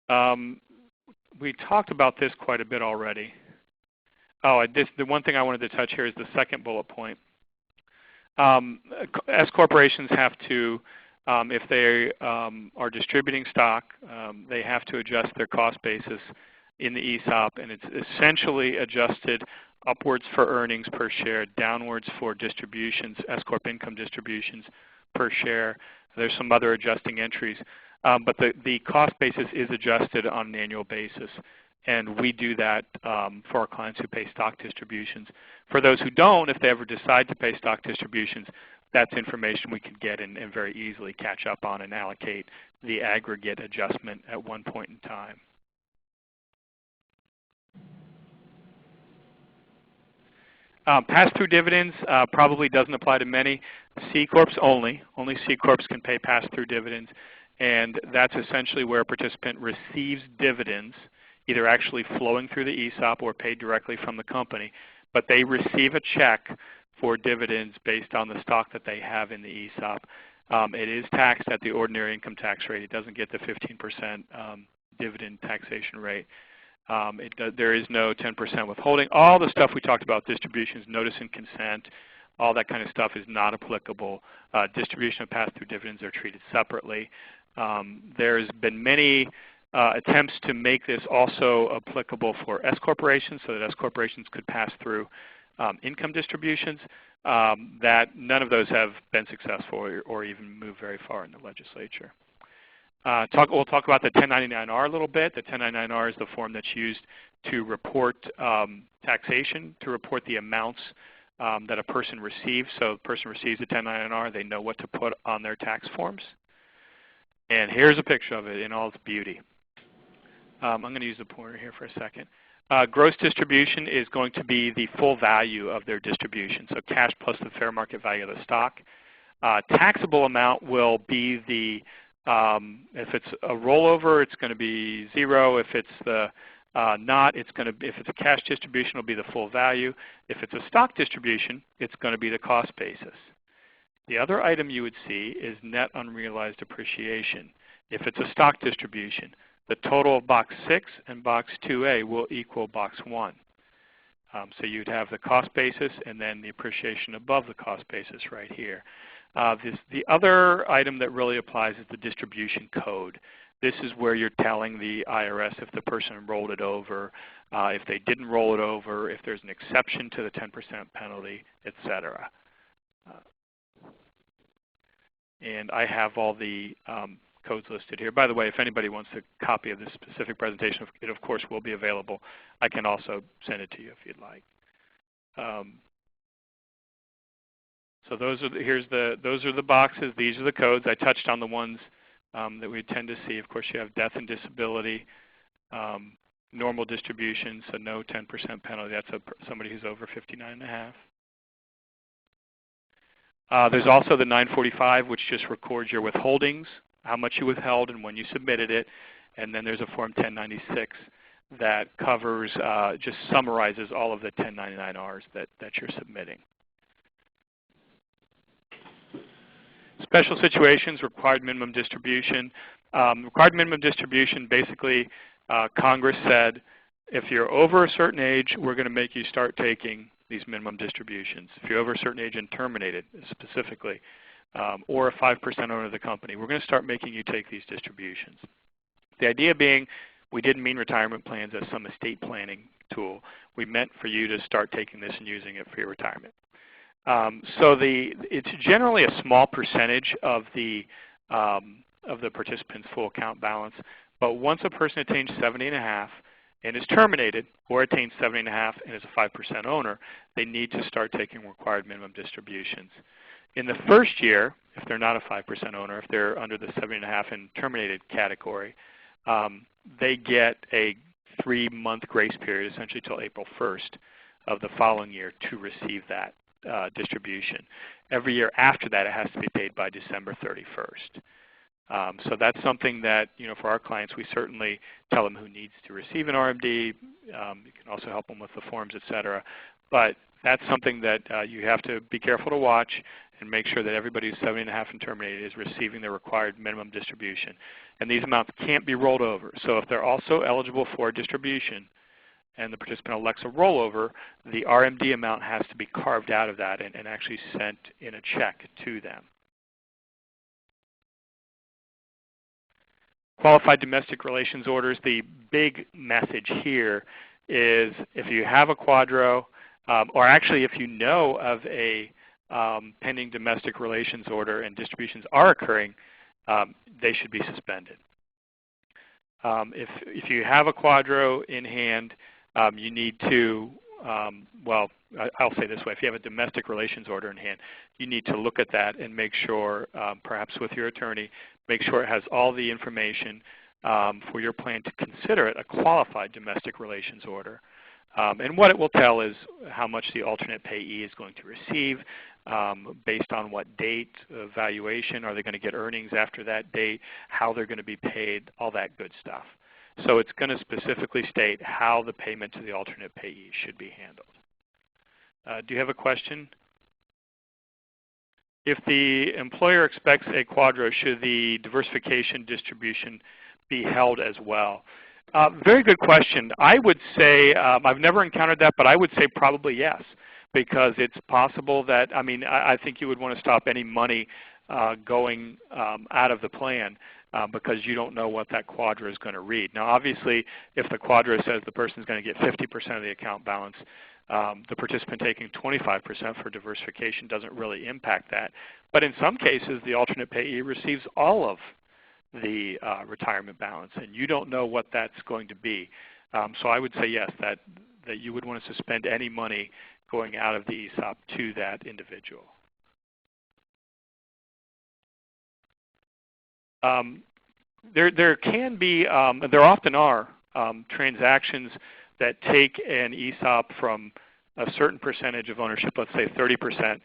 59.5. We talked about this quite a bit already. The one thing I wanted to touch here is the second bullet point. S corporations have to, if they are distributing stock, they have to adjust their cost basis in the ESOP, and it's essentially adjusted upwards for earnings per share, downwards for distributions, S corp income distributions per share. There's some other adjusting entries, but the cost basis is adjusted on an annual basis. And we do that for our clients who pay stock distributions. For those who don't, if they ever decide to pay stock distributions, that's information we can get and very easily catch up on and allocate the aggregate adjustment at one point in time. Pass-through dividends probably doesn't apply to many. C Corps only. Only C Corps can pay pass-through dividends. And that's essentially where a participant receives dividends, either actually flowing through the ESOP or paid directly from the company. But they receive a check for dividends based on the stock that they have in the ESOP. It is taxed at the ordinary income tax rate. It doesn't get the 15% dividend taxation rate. There is no 10% withholding. All the stuff we talked about, distributions, notice and consent, all that kind of stuff is not applicable. Distribution of pass-through dividends are treated separately. There's been many attempts to make this also applicable for S corporations so that S corporations could pass through income distributions. That none of those have been successful or even moved very far in the legislature. We'll talk about the 1099-R a little bit. The 1099-R is the form that's used to report taxation, to report the amounts that a person receives. So the person receives a 1099-R, they know what to put on their tax forms. And here's a picture of it in all its beauty. I'm going to use the pointer here for a second. Gross distribution is going to be the full value of their distribution, so cash plus the fair market value of the stock. Taxable amount will be the, if it's a rollover, it's going to be zero. If it's the not, it's going to be, if it's a cash distribution, it'll be the full value. If it's a stock distribution, it's going to be the cost basis. The other item you would see is net unrealized appreciation. If it's a stock distribution, the total of box 6 and box 2A will equal box 1. So you'd have the cost basis and then the appreciation above the cost basis right here. The other item that really applies is the distribution code. This is where you're telling the IRS if the person rolled it over, if they didn't roll it over, if there's an exception to the 10% penalty, etc. And I have all the codes listed here. By the way, if anybody wants a copy of this specific presentation, it of course will be available. I can also send it to you if you'd like. So those are the boxes. These are the codes. I touched on the ones that we tend to see. Of course, you have death and disability, normal distribution, so no 10% penalty. That's somebody who's over 59.5. There's also the 945, which just records your withholdings, how much you withheld and when you submitted it. And then there's a Form 1096 that covers, just summarizes all of the 1099-Rs that you're submitting. Special situations, required minimum distribution. Required minimum distribution, basically, Congress said, if you're over a certain age, we're going to make you start taking these minimum distributions. If you're over a certain age and terminated, specifically, or a 5% owner of the company, we're going to start making you take these distributions. The idea being, we didn't mean retirement plans as some estate planning tool. We meant for you to start taking this and using it for your retirement. So it's generally a small percentage of the participant's full account balance. But once a person attains 70.5 and is terminated, or attains 70.5 and is a 5% owner, they need to start taking required minimum distributions. In the first year, if they're not a 5% owner, if they're under the 70.5 and terminated category, they get a 3-month grace period, essentially till April 1st of the following year, to receive that distribution. Every year after that, it has to be paid by December 31st. So that's something that, for our clients, we certainly tell them who needs to receive an RMD. You can also help them with the forms, etc. But that's something that you have to be careful to watch and make sure that everybody who's 70.5 and terminated is receiving the required minimum distribution. And these amounts can't be rolled over. So if they're also eligible for a distribution and the participant elects a rollover, the RMD amount has to be carved out of that and actually sent in a check to them. Qualified domestic relations orders, the big message here is if you have a quadro, or actually if you know of a pending domestic relations order and distributions are occurring, they should be suspended. If you have a quadro in hand, you need to, well, I'll say this way, if you have a domestic relations order in hand, you need to look at that and make sure, perhaps with your attorney, make sure it has all the information for your plan to consider it a qualified domestic relations order. And what it will tell is how much the alternate payee is going to receive, based on what date, valuation, are they going to get earnings after that date, how they're going to be paid, all that good stuff. So it's going to specifically state how the payment to the alternate payee should be handled. Do you have a question? If the employer expects a quadro, should the diversification distribution be held as well? Very good question. I would say, I've never encountered that, but I would say probably yes, because it's possible that, I think you would want to stop any money going out of the plan because you don't know what that quadro is going to read. Now obviously, if the quadro says the person is going to get 50% of the account balance, the participant taking 25% for diversification doesn't really impact that. But in some cases, the alternate payee receives all of the retirement balance, and you don't know what that's going to be. So I would say yes, that you would want to suspend any money going out of the ESOP to that individual. There can be, there often are, transactions that take an ESOP from a certain percentage of ownership, let's say 30%,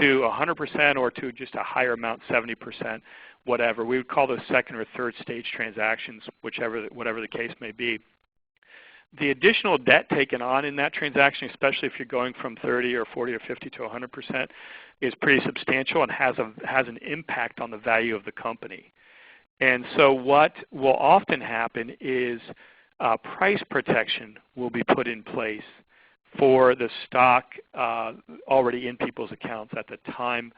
to 100% or to just a higher amount, 70%, whatever. We would call those second or third stage transactions, whatever the case may be. The additional debt taken on in that transaction, especially if you're going from 30 or 40 or 50 to 100%, is pretty substantial and has an impact on the value of the company. And so what will often happen is price protection will be put in place for the stock already in people's accounts at the time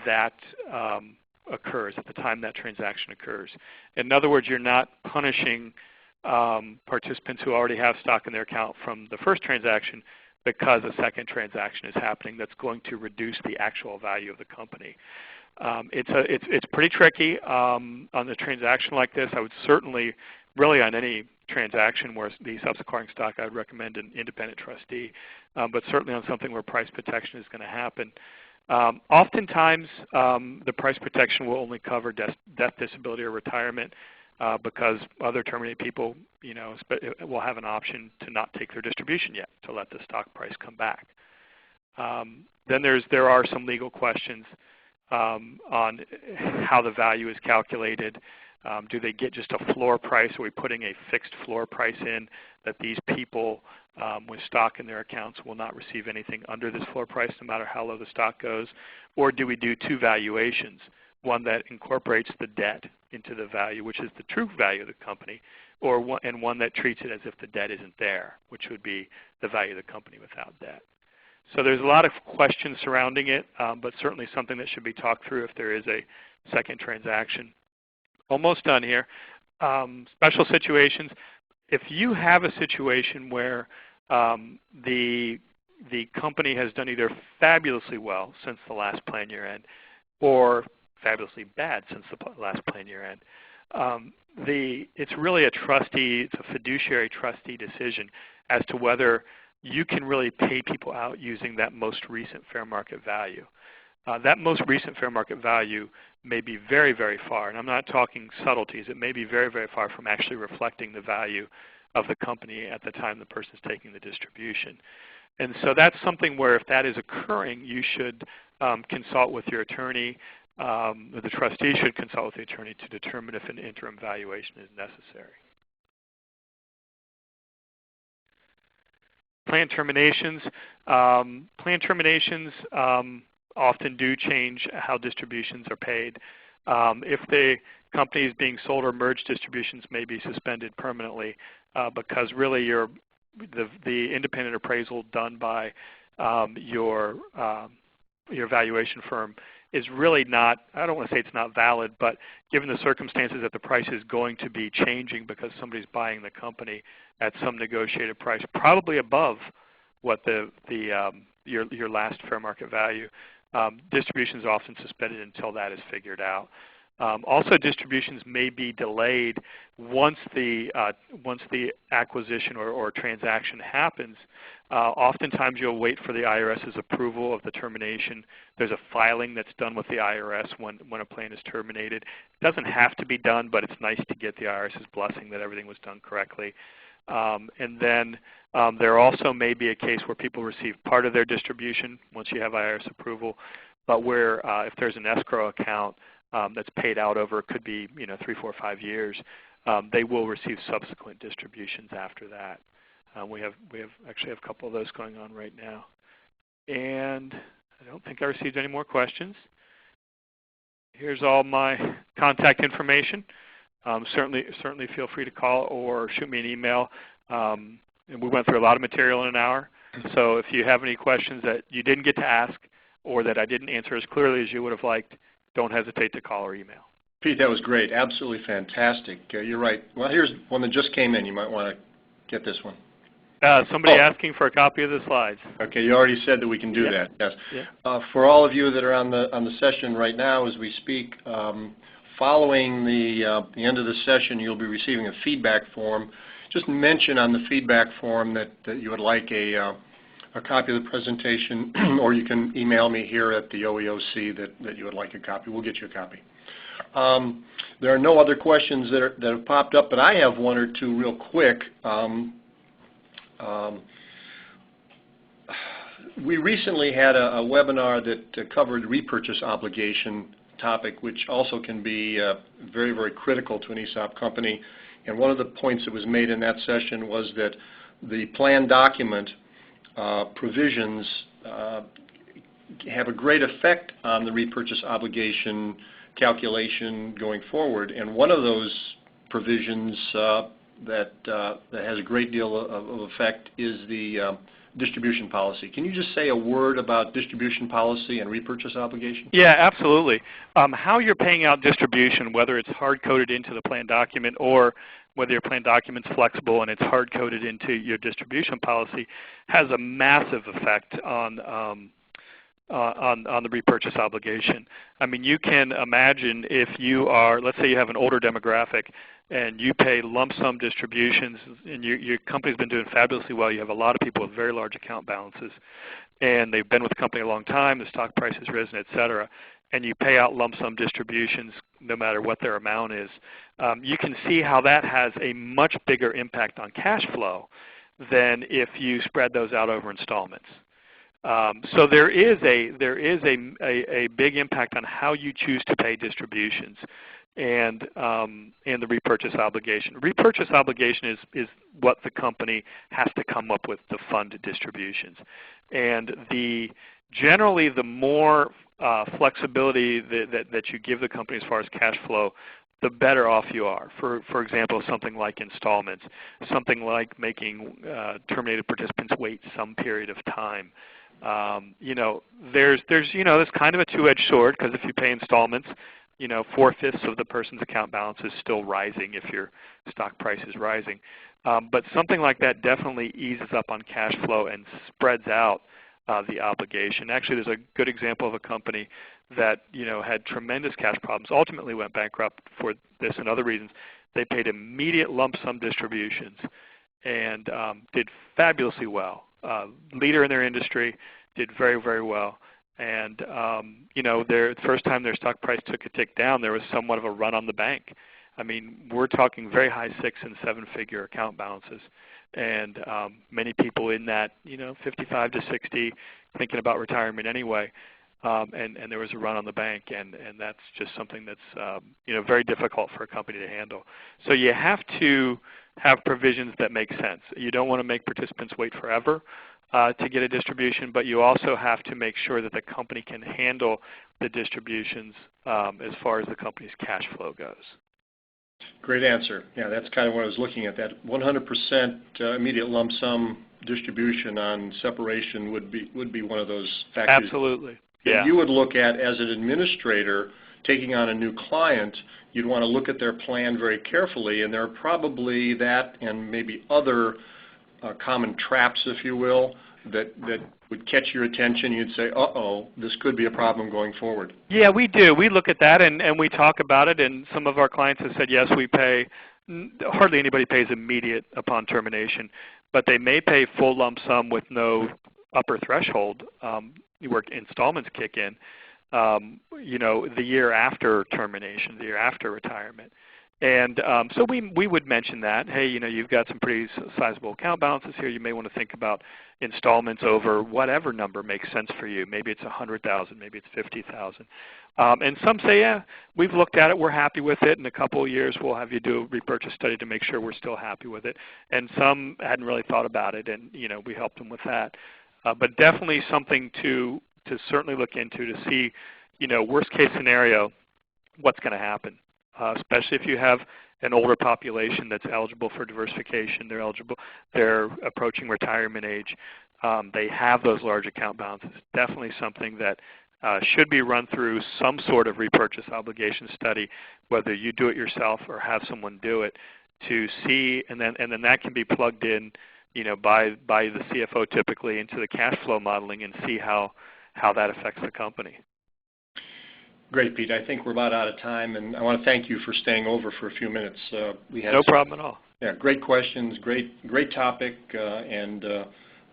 that occurs, at the time that transaction occurs. In other words, you're not punishing participants who already have stock in their account from the first transaction because a second transaction is happening that's going to reduce the actual value of the company. It's pretty tricky on a transaction like this. I would certainly, really on any transaction where the ESOP's acquiring stock, I would recommend an independent trustee. But certainly on something where price protection is going to happen, Oftentimes, the price protection will only cover death, disability, or retirement because other terminated people, will have an option to not take their distribution yet, to let the stock price come back. Then there are some legal questions on how the value is calculated. Do they get just a floor price? Are we putting a fixed floor price in that these people with stock in their accounts will not receive anything under this floor price no matter how low the stock goes? Or do we do two valuations, one that incorporates the debt into the value, which is the true value of the company, and one that treats it as if the debt isn't there, which would be the value of the company without debt? So there's a lot of questions surrounding it, but certainly something that should be talked through if there is a second transaction. Almost done here. Special situations. If you have a situation where the company has done either fabulously well since the last plan year end or fabulously bad since the last plan year end, it's really a trustee, it's a fiduciary trustee decision as to whether you can really pay people out using that most recent fair market value. That most recent fair market value may be very, very far, and I'm not talking subtleties, it may be very, very far from actually reflecting the value of the company at the time the person is taking the distribution. And so that's something where if that is occurring, you should consult with your attorney, the trustee should consult with the attorney to determine if an interim valuation is necessary. Plan terminations. Plan terminations often do change how distributions are paid. If the company is being sold or merged, distributions may be suspended permanently because really the independent appraisal done by your valuation firm is really not, I don't want to say it's not valid, but given the circumstances that the price is going to be changing because somebody's buying the company at some negotiated price, probably above what your last fair market value, distributions are often suspended until that is figured out. Also, distributions may be delayed once the acquisition or transaction happens. Oftentimes, you'll wait for the IRS's approval of the termination. There's a filing that's done with the IRS when a plan is terminated. It doesn't have to be done, but it's nice to get the IRS's blessing that everything was done correctly. And then there also may be a case where people receive part of their distribution once you have IRS approval, but where if there's an escrow account that's paid out over, it could be 3, 4, 5 years, they will receive subsequent distributions after that. We actually have a couple of those going on right now. And I don't think I received any more questions. Here's all my contact information. Certainly feel free to call or shoot me an email. And we went through a lot of material in an hour. So if you have any questions that you didn't get to ask or that I didn't answer as clearly as you would have liked, don't hesitate to call or email. Pete, that was great. Absolutely fantastic. You're right. Well, here's one that just came in. You might want to get this one. Somebody asking for a copy of the slides. Okay, you already said that we can do that. Yes. Yeah. For all of you that are on the session right now as we speak, following the end of the session, you'll be receiving a feedback form. Just mention on the feedback form that you would like a copy of the presentation, or you can email me here at the OEOC that you would like a copy. We'll get you a copy. There are no other questions that have popped up, but I have one or two real quick. We recently had a webinar that covered repurchase obligation topic, which also can be very, very critical to an ESOP company. And one of the points that was made in that session was that the plan document provisions have a great effect on the repurchase obligation calculation going forward. And one of those provisions that has a great deal of effect is the distribution policy. Can you just say a word about distribution policy and repurchase obligation? Yeah, absolutely. How you're paying out distribution, whether it's hard-coded into the plan document or whether your plan document's flexible and it's hard-coded into your distribution policy, has a massive effect on the repurchase obligation. I mean, you can imagine if you are, let's say you have an older demographic and you pay lump sum distributions and your company's been doing fabulously well, you have a lot of people with very large account balances, and they've been with the company a long time, the stock price has risen, et cetera, and you pay out lump sum distributions no matter what their amount is, you can see how that has a much bigger impact on cash flow than if you spread those out over installments. So there is a big impact on how you choose to pay distributions and the repurchase obligation. Repurchase obligation is what the company has to come up with to fund distributions. And generally the more flexibility that you give the company as far as cash flow, the better off you are. For example, something like installments, something like making terminated participants wait some period of time. There's kind of a two-edged sword, because if you pay installments, 4/5 of the person's account balance is still rising if your stock price is rising. But something like that definitely eases up on cash flow and spreads out the obligation. Actually, there's a good example of a company that had tremendous cash problems, ultimately went bankrupt for this and other reasons. They paid immediate lump sum distributions and did fabulously well. Leader in their industry, did very, very well. And the first time their stock price took a tick down, there was somewhat of a run on the bank. I mean, we're talking very high 6- and 7-figure account balances, and many people in that 55 to 60 thinking about retirement anyway. And there was a run on the bank, and that's just something that's very difficult for a company to handle. So you have to have provisions that make sense. You don't want to make participants wait forever to get a distribution, but you also have to make sure that the company can handle the distributions as far as the company's cash flow goes. Great answer. Yeah, that's kind of what I was looking at. That 100% immediate lump sum distribution on separation would be one of those factors. Absolutely. That yeah. you would look at as an administrator taking on a new client. You'd want to look at their plan very carefully, and there are probably that and maybe other common traps, if you will, that would catch your attention. You'd say, uh-oh, this could be a problem going forward. Yeah, we do. We look at that and we talk about it, and some of our clients have said, yes, we pay. Hardly anybody pays immediate upon termination, but they may pay full lump sum with no upper threshold where installments kick in, the year after termination, the year after retirement. And so we would mention that, hey, you've got some pretty sizable account balances here. You may want to think about installments over whatever number makes sense for you. Maybe it's $100,000, maybe it's $50,000. And some say, yeah, we've looked at it, we're happy with it. In a couple of years, we'll have you do a repurchase study to make sure we're still happy with it. And some hadn't really thought about it, and we helped them with that. But definitely something to certainly look into to see, worst case scenario, what's going to happen. Especially if you have an older population that's eligible for diversification, they're approaching retirement age, they have those large account balances. Definitely something that should be run through some sort of repurchase obligation study, whether you do it yourself or have someone do it, to see, and then that can be plugged in, by the CFO typically into the cash flow modeling and see how that affects the company. Great, Pete. I think we're about out of time, and I want to thank you for staying over for a few minutes. We had no problem at all. Yeah, great questions, great topic, and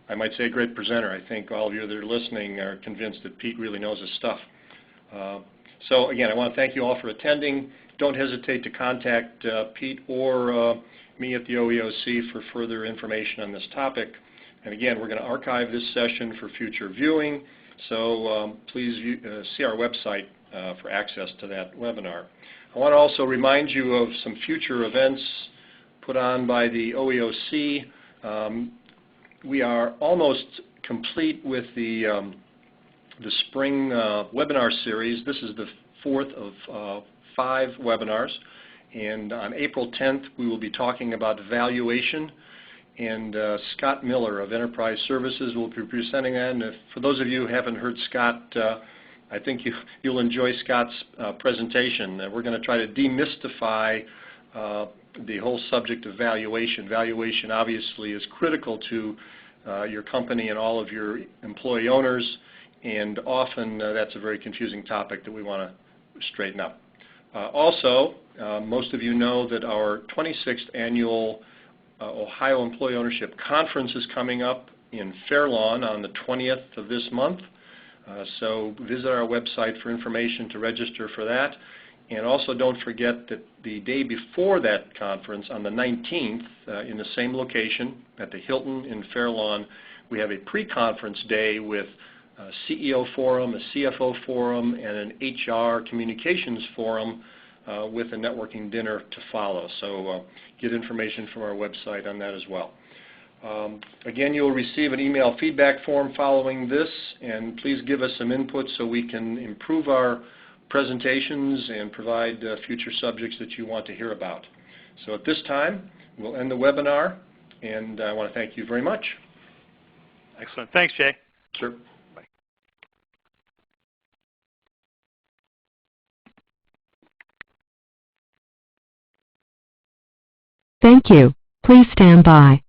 I might say a great presenter. I think all of you that are listening are convinced that Pete really knows his stuff. So again, I want to thank you all for attending. Don't hesitate to contact Pete or me at the OEOC for further information on this topic. And again, we're going to archive this session for future viewing, so please see our website for access to that webinar. I want to also remind you of some future events put on by the OEOC. We are almost complete with the spring webinar series. This is the 4th of 5 webinars, and on April 10th we will be talking about valuation, and Scott Miller of Enterprise Services will be presenting that. And for those of you who haven't heard Scott, I think you'll enjoy Scott's presentation. We're going to try to demystify the whole subject of valuation. Valuation obviously is critical to your company and all of your employee owners, and often that's a very confusing topic that we want to straighten up. Also, most of you know that our 26th annual Ohio Employee Ownership Conference is coming up in Fair Lawn on the 20th of this month. So visit our website for information to register for that. And also don't forget that the day before that conference, on the 19th, in the same location at the Hilton in Fair Lawn, we have a pre-conference day with a CEO forum, a CFO forum, and an HR communications forum with a networking dinner to follow. So get information from our website on that as well. Again, you'll receive an email feedback form following this, and please give us some input so we can improve our presentations and provide future subjects that you want to hear about. So at this time, we'll end the webinar, and I want to thank you very much. Excellent. Thanks, Jay. Sure. Bye. Thank you. Please stand by.